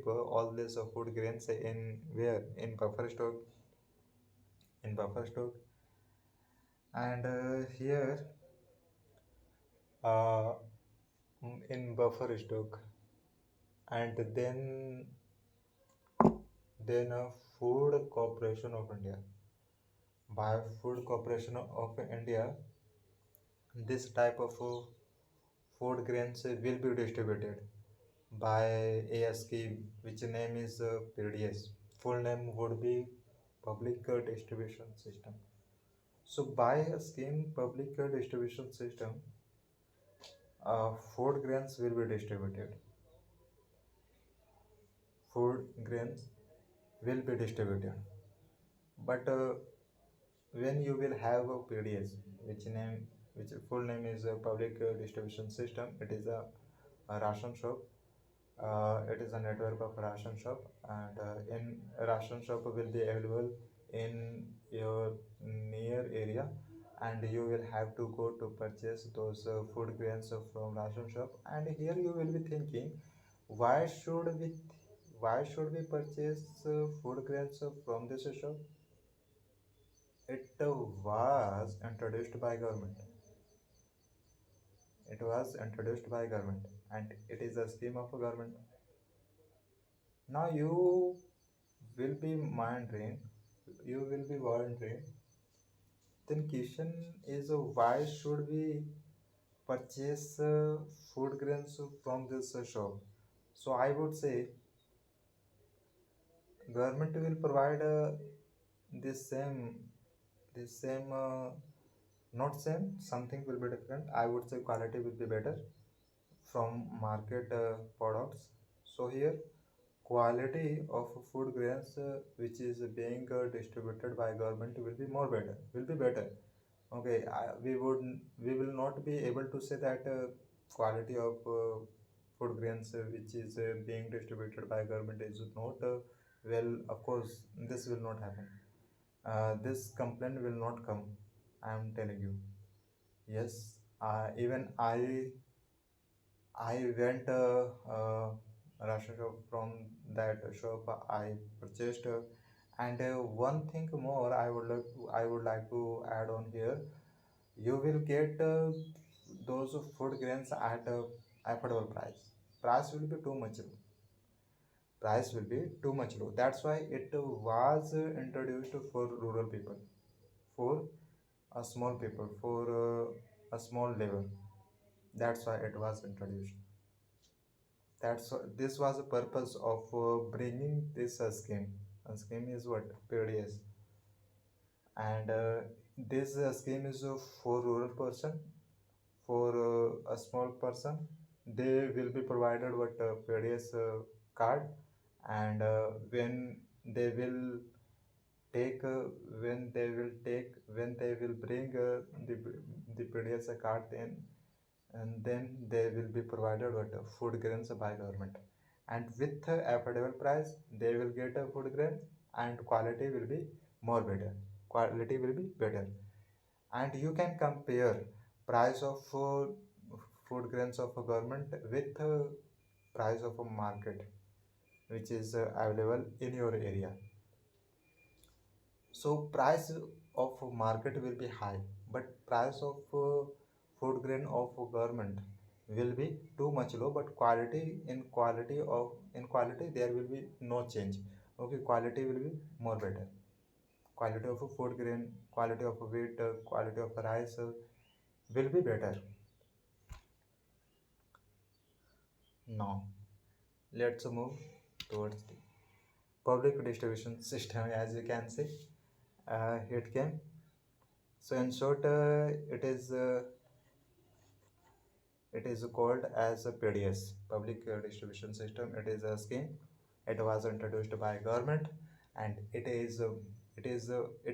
all this food grains in where? In buffer stock. And here, uh, in buffer stock. And then Food Corporation of India, by Food Corporation of India, this type of food grains will be distributed by a scheme which name is PDS. Full name would be Public Distribution System. So by a scheme, Public Distribution System, food grains will be distributed. Food grains will be distributed. But when you will have a PDS, which full name is Public Distribution System, it is a ration shop. It is a network of ration shop, and in ration shop will be available in your near area, and you will have to go to purchase those food grains from ration shop. And here you will be thinking, why should we why should we purchase food grains from this shop? It was introduced by government. It was introduced by government, and it is a scheme of a government. Now will be wondering, you will be wondering, then question is, why should we purchase food grains from this shop? So I would say, Government will provide this same this same not same, something will be different. I would say quality will be better from market products. So here quality of food grains which is being distributed by government will be more better, will be better. Okay, we will not be able to say that quality of food grains which is being distributed by government is not well. Of course, this will not happen. This complaint will not come. I am telling you. Yes, even I went ration shop. From that shop I purchased, and one thing more I would like to add on here. You will get those food grains at affordable price. Price will be too much low. Price will be too much low. That's why it was introduced for rural people, for a small people, for a small level. That's why it was introduced. This was the purpose of bringing this scheme. A scheme is what PDS, and this scheme is for rural person, for a small person. They will be provided with a PDS card, and when they will take when they will bring the PDS card, then they will be provided with food grains by government, and with affordable price they will get a food grains, and quality will be more better. Quality will be better, and you can compare price of food grains of a government with price of a market which is available in your area. So price of market will be high, but price of food grain of government will be too much low. But in quality there will be no change. Okay, quality will be more better. Quality of food grain, quality of wheat, quality of rice will be better. Now let's move towards the public distribution system. As you can see, it came. So in short, it is called as a PDS, Public Distribution System. It is a scheme. It was introduced by government, and it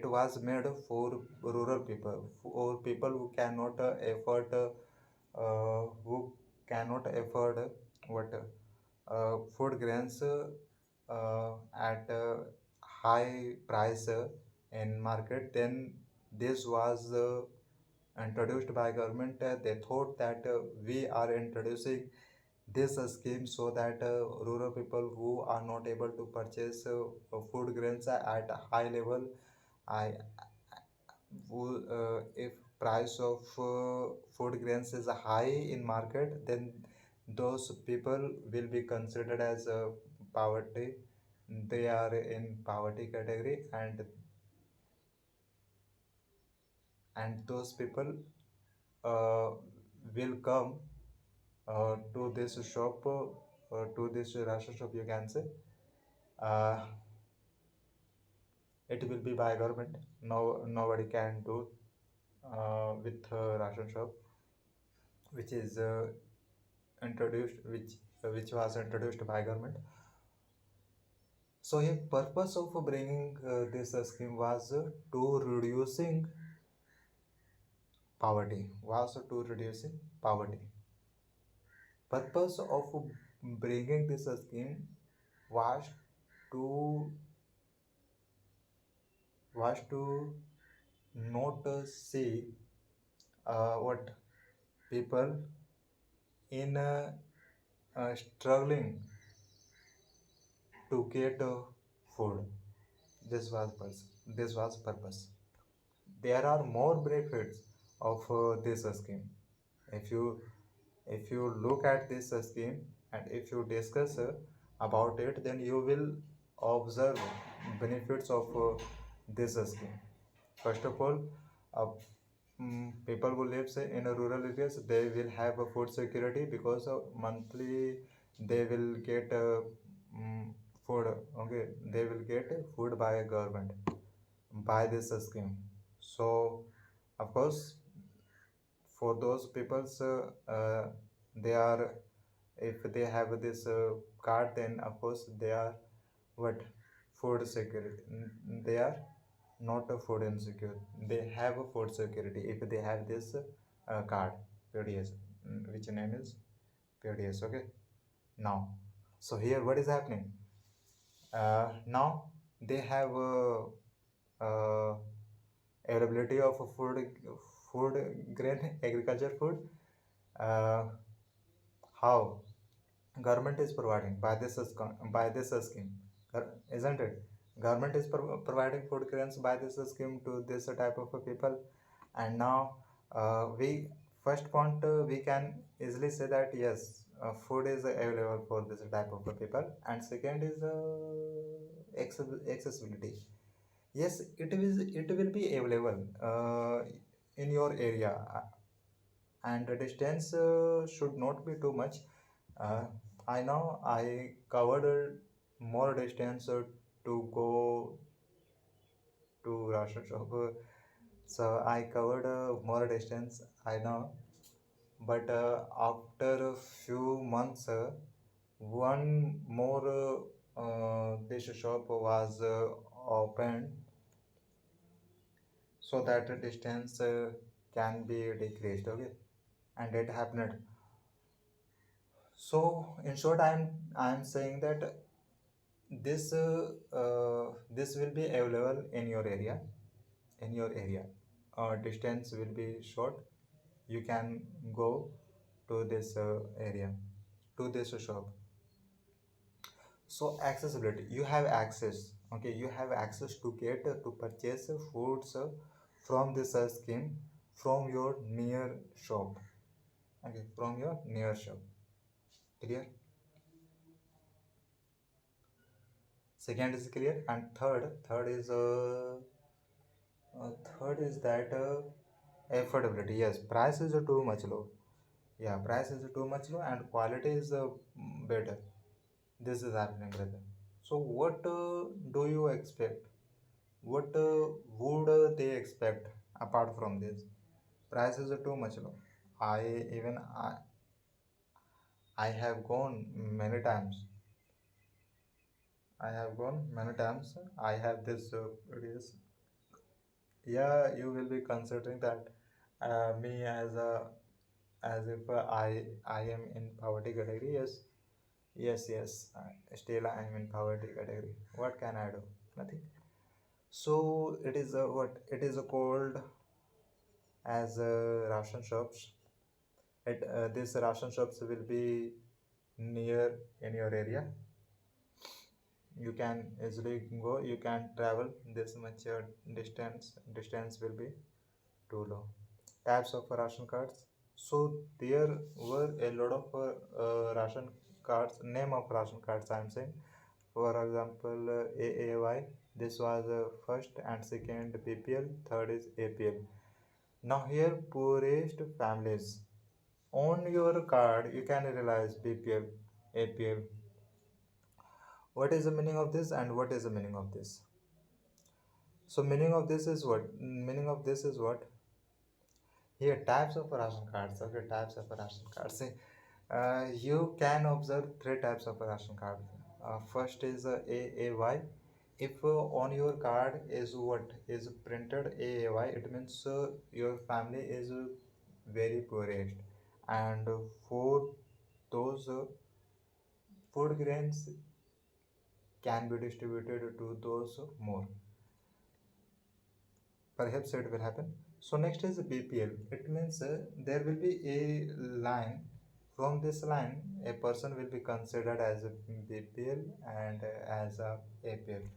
was made for rural people, for people who cannot afford who cannot afford what food grains at high price in market. Then this was introduced by government. They thought that we are introducing this scheme so that rural people who are not able to purchase food grains at a high level, I if price of food grains is high in market, then those people will be considered as poverty. They are in poverty category, and those people uh, will come to this shop, to this ration shop, you can say. uh, it will be by government. No, nobody can do with ration shop which is introduced which was introduced by government. So a purpose of bringing this scheme was to reducing poverty, was to reducing poverty. Purpose of bringing this scheme was to to not see what people in struggling to get food. This was purpose. There are more benefits of this scheme. If you look at this scheme, and if you discuss about it, then you will observe benefits of this scheme. First of all, uh, people who lives in a rural areas, they will have a food security, because monthly they will get food. Okay, they will get food by a government by this scheme. So of course, for those peoples, they are, if they have this card, then of course they are what, food security. They are not a food insecure, they have a food security if they have this card, PDS, which name is PDS. Okay, now, so here what is happening, now they have uh, availability of food grain agriculture food. uh, how government is providing by this by this scheme, isn't it? Government is providing food grains by this scheme to this type of people. And now, we first point, we can easily say that yes, food is available for this type of people. And second is accessibility. Yes, it will be available in your area, and the distance should not be too much. uh, I know I covered more distance to go to ration shop, so I covered more distance, I know. But after a few months, one more dish shop was opened, so that the distance can be decreased. Okay, and it happened. So in short, I'm saying that this will be available in your area. In your area, distance will be short, you can go to this area, to this shop. So accessibility, you have access. Okay, you have access to get to purchase foods from this scheme, from your near shop. Okay, from your near shop. Clear? Second is clear. And third is that affordability. Yes, price is too much low. Yeah, price is too much low and quality is better. This is happening, brother. So what do you expect? What would they expect apart from this? Price is too much low. I even I have gone many times. I have gone many times. I have this yes. Yeah, you will be considering that me as a, as if I am in poverty category. Yes, yes, yes. Still I am in poverty category. What can I do? Nothing. So it is a what? It is a called as ration shops. It These ration shops will be near in your area. You can easily go. You can travel this much distance. Distance will be too low. Types of ration cards. So there were a lot of ration cards. Name of ration cards, I am saying. For example, AAY. This was first, and second BPL. Third is APL. Now here, poorest families. On your card, you can realize BPL, APL. What is the meaning of this, and what is the meaning of this? So meaning of this is what? Meaning of this is what? Here, types of ration cards. Okay, types of ration cards. See, you can observe three types of ration cards. First is AAY. If on your card is what is printed AAY, it means your family is very poorest, and for those food grains can be distributed to those more. Perhaps it will happen. So next is BPL. It means there will be a line. From this line, a person will be considered as a BPL and as a APL.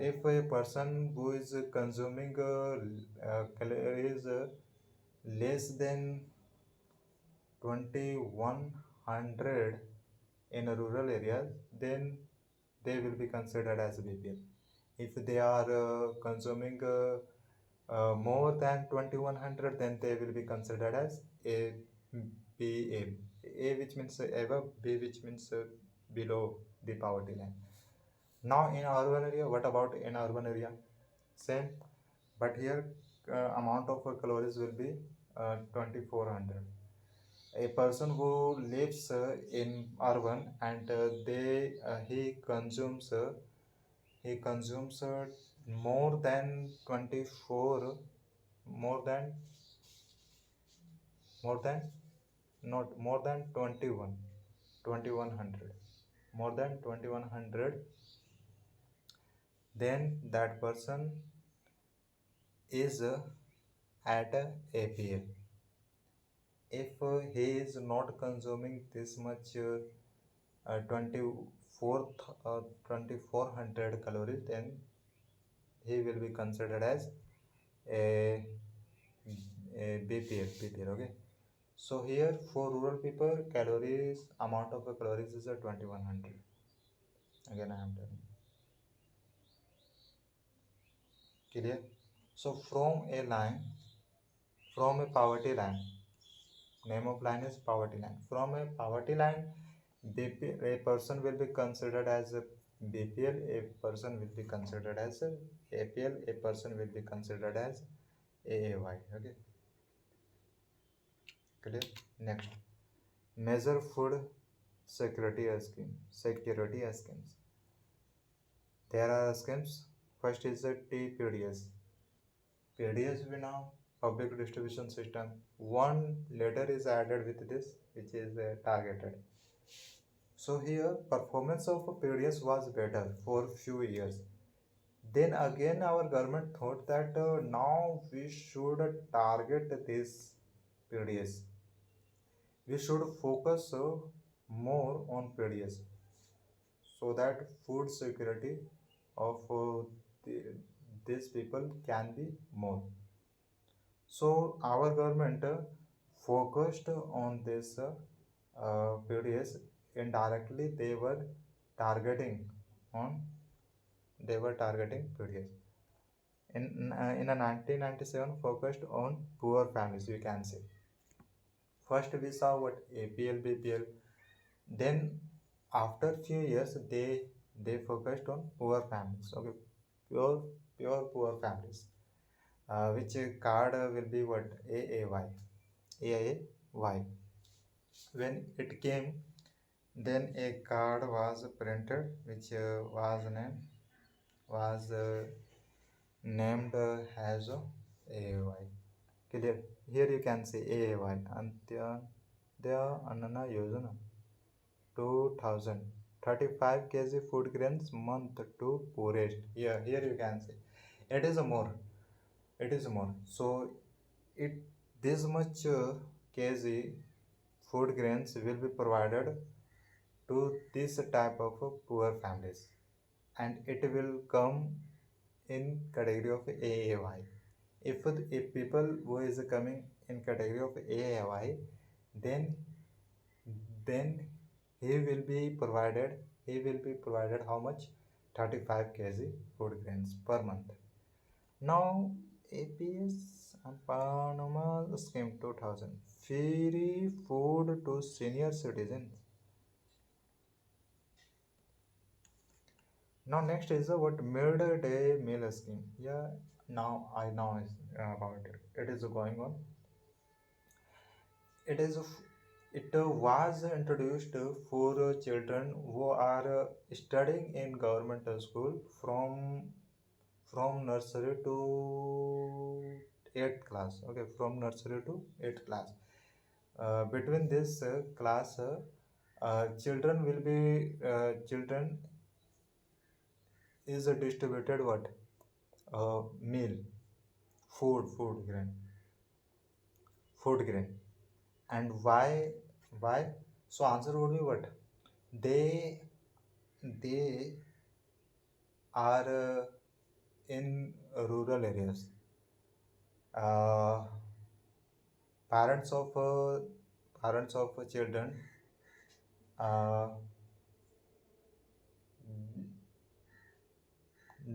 If a person who is consuming calories less than 2100 in a rural areas, then they will be considered as BPL. If they are consuming more than 2100, then they will be considered as ABL. A which means above, B which means below. the poverty line. Now in urban area, what about in urban area? Same, but here amount of calories will be 2400. A person who lives in urban and they he consumes more than 24, more than more than not more than 2100, more than 2100, then that person is at APL. If he is not consuming this much 24 2400 calories, then he will be considered as a, BPL. Okay, so here for rural people, calories amount of calories is 2100. Again I am telling, clear. So from a poverty line, name of line is poverty line. From a poverty line, a person will be considered as a BPL, a person will be considered as a APL, a person will be considered as AAY. Okay, clear. Next, measure food security schemes. There are schemes. First is the TPDS. PDS we know, public distribution system. One letter is added with this, which is targeted. So here performance of PDS was better for few years. Then again our government thought that now we should target this PDS. We should focus more on PDS so that food security of the, these people can be more. So our government focused on this PDS. Indirectly targeting on they were targeting PDS. In a 1997 focused on poor families, you can say. First we saw what APL, BPL. Then after few years they focused on poor families. Okay, pure poor families. Which card will be what? AAY. AAY. When it came, then a card was printed, which was named as AAY. Clear? Here you can see AAY. Antyodaya Anna Yojana 2000. 35 kg food grains month to poorest. Here you can see. It is more. It is more. So it this much kg food grains will be provided to this type of poor families, and it will come in category of AAY. If people who is coming in category of AAY, then then he will be provided how much? 35 kg food grains per month. Now APS Panama scheme 2000, free food to senior citizens. Now next is what midday meal scheme. Yeah, now I know about it. It is going on. It is it was introduced for children who are studying in government school from nursery to 8th class. Okay, from nursery to 8th class. Between this class, children is distributed what? Meal, food grain. And why? So answer would be what? They they are in rural areas. uh, parents of children uh,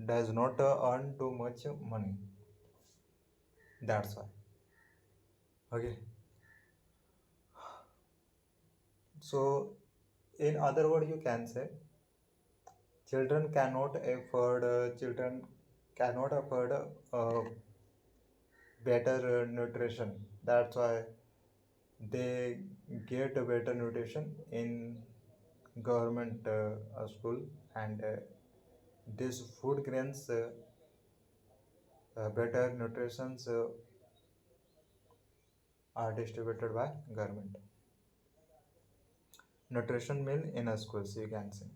does not earn too much money. That's why. Okay, so in other word you can say Children cannot afford better nutrition. That's why they get a better nutrition in government school, and these food grains better nutritions are distributed by government nutrition meal in a schools, you can say.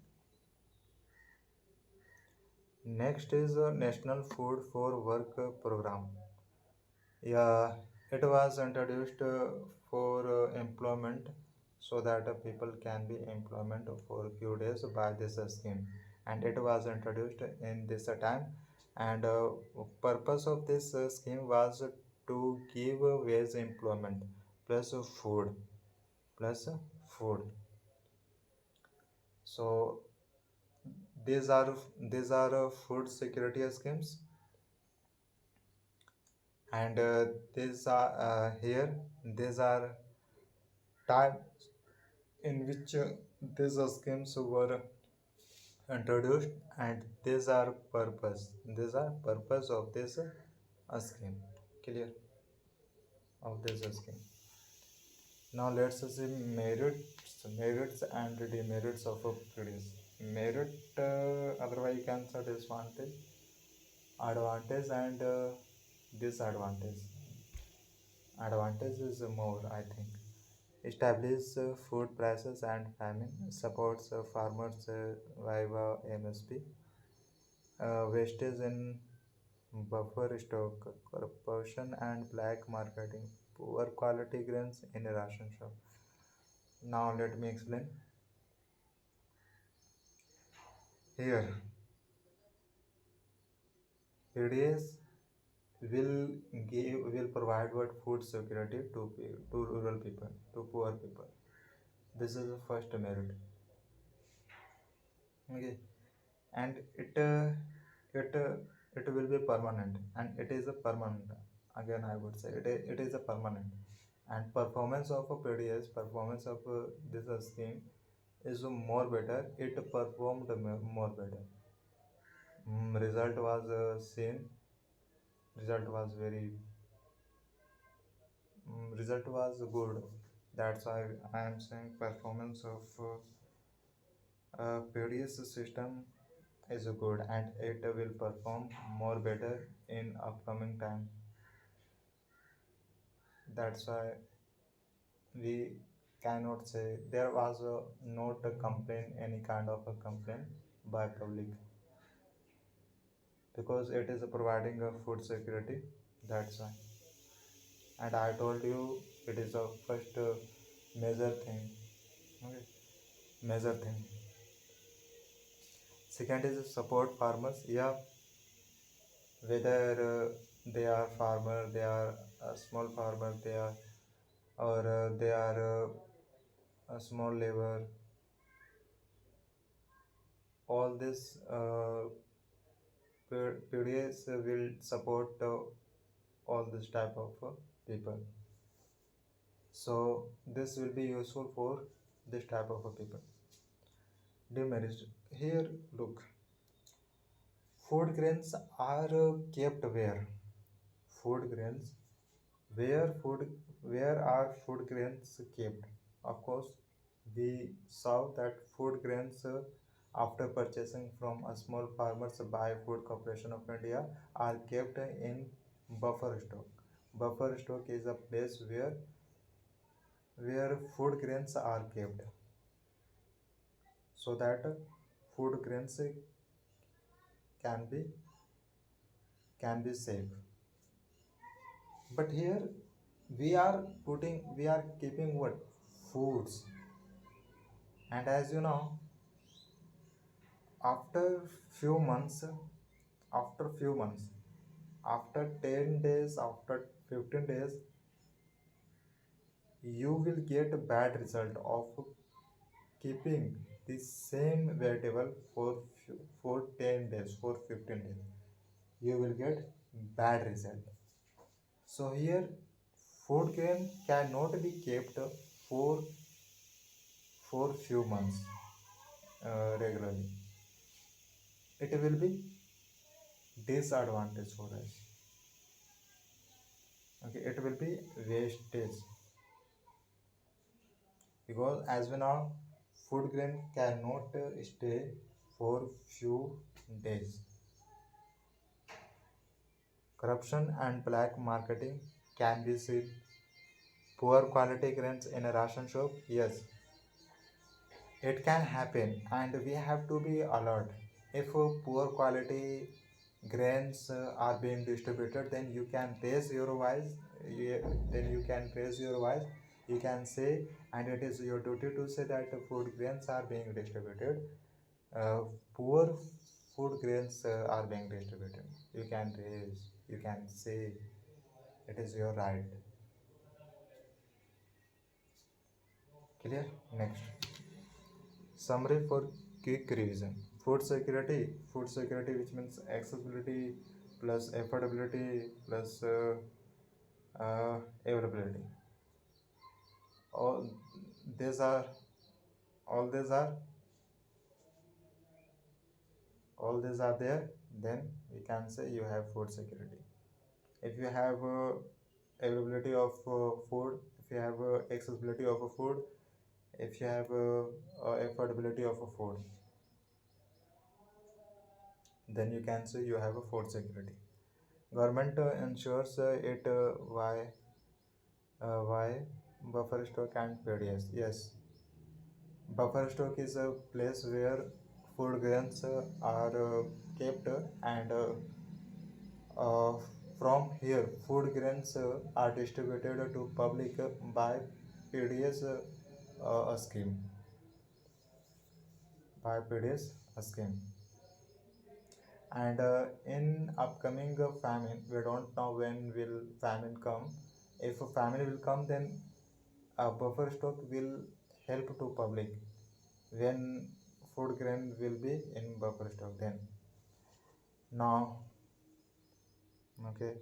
Next is a national food for work program. Yeah, it was introduced for employment, so that people can be employment for a few days by this scheme, and it was introduced in this time, and purpose of this scheme was to give wage employment plus plus food. So these are food security schemes, and these are here these are times in which these schemes were introduced, and these are purpose of this scheme. Clear of this scheme. Now let's see merits and demerits of a produce. Merit, otherwise you can say disadvantage, advantage, and disadvantage. Advantage is more, I think. Establish food prices and famine, supports farmers via MSP, wastage in buffer stock, corruption and black marketing, poor quality grains in a ration shop. Now let me explain. Here, PDS will provide what food security to rural people, to poor people. This is the first merit. Okay, and it it will be permanent, and it is a permanent. Again, I would say it is a permanent. And performance of a PDS, performance of this scheme is more better. It performed more better. Result was seen. Result was very. Result was good. That's why I am saying performance of PDS system is good, and it will perform more better in upcoming time. That's why we cannot say there was not a complaint, any kind of a complaint by public, because it is providing a food security. That's why. And I told you it is a first major thing. Okay, major thing. Second is support farmers. Yeah, whether they are farmer, they are a small farmer, they are, or they are a small labor, all this PDS will support all this type of people. So this will be useful for this type of people. Demerits. Here, look, food grains are kept where? Food grains. Where are food grains kept? Of course, we saw that food grains after purchasing from a small farmers by Food Corporation of India are kept in buffer stock. Buffer stock is a place where food grains are kept, so that food grains can be safe. But here we are keeping what? Foods. And as you know, after few months, after few months after 10 days, after 15 days, you will get a bad result of keeping the same vegetable for 10 days, for 15 days. You will get bad result. So here, food grain cannot be kept for few months regularly. it will be disadvantage for us. Okay, it will be wastage, because as we know, food grain cannot stay for few days. Corruption and black marketing can be seen. Poor quality grains in a ration shop, yes, it can happen, and we have to be alert. If poor quality grains are being distributed, then you can raise your voice. Then you can raise your voice. You can say, and it is your duty to say that food grains are being distributed. Poor food grains are being distributed. You can raise. You can say. It is your right. Clear? Next. Summary for quick revision. Food security, which means accessibility plus affordability plus availability. All these are all these are all these are there. Then we can say you have food security. If you have availability of food, if you have accessibility of a food, if you have affordability of a food, then you can say you have a food security. Government ensures it. Why buffer stock and PDS? Yes, buffer stock is a place where food grains are kept, and uh, from here, food grains are distributed to public by PDS a scheme. By PDS a scheme. And in upcoming famine, we don't know when will famine come. If a famine will come, then a buffer stock will help to public when food grain will be in buffer stock. Then now, okay,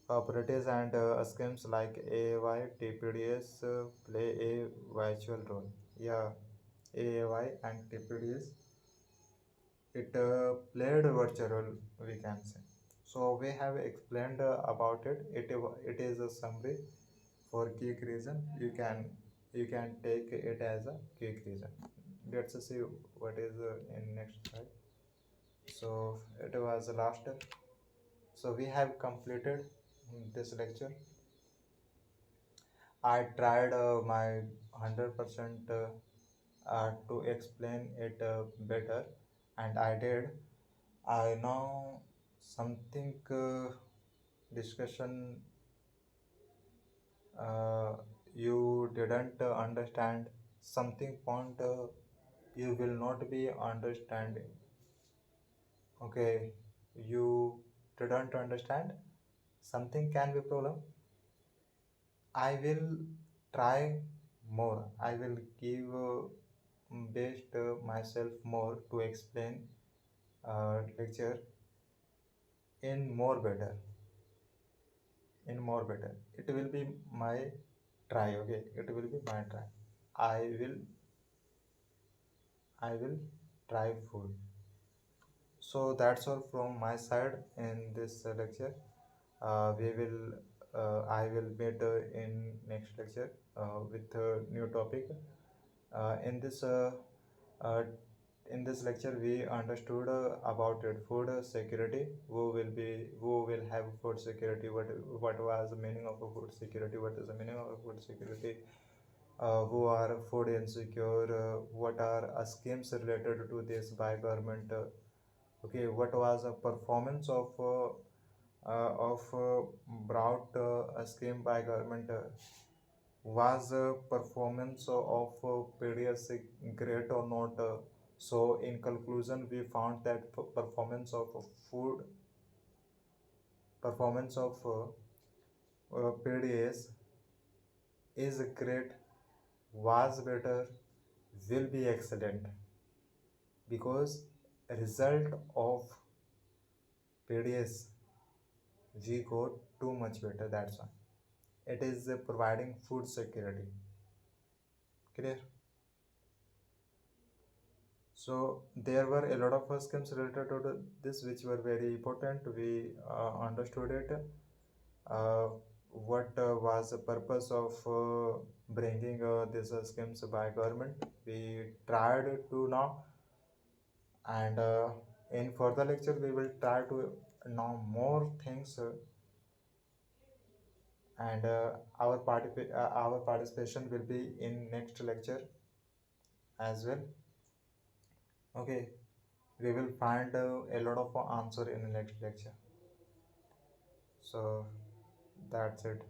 cooperatives and schemes like AAY, TPDS play a vital role. Yeah, AAY and TPDS, it played a virtual role, we can say. So we have explained about it. It is a summary for quick reason. You can take it as a quick reason. Let's see what is in next slide. So it was the last. So we have completed this lecture. I tried my 100% to explain it better, and I did. I know something discussion uh, you didn't understand, something point you will not be understanding. Okay, you didn't understand, something can be problem. I will try more. I will give best myself more to explain lecture in more better, in more better. It will be my try. Okay, it will be my try. I will i will try full. So that's all from my side in this lecture. We will I will meet in next lecture with a new topic. In this uh, in this lecture we understood about it, food security. Who will have food security, what was the meaning of a food security, what is the meaning of a food security, who are food insecure, what are schemes related to this by government. Okay, what was a performance of brought a scheme by government, was performance of PDS great or not. So in conclusion, we found that performance of PDS is great, was better, will be excellent, because result of PDS we got too much better. That's why it is providing food security. Clear? So there were a lot of schemes related to this which were very important. We understood it, what was the purpose of bringing these schemes by government. We tried to know, and in further lecture we will try to know more things, and our participation will be in next lecture as well. Okay, we will find a lot of answer in the next lecture. So that's it.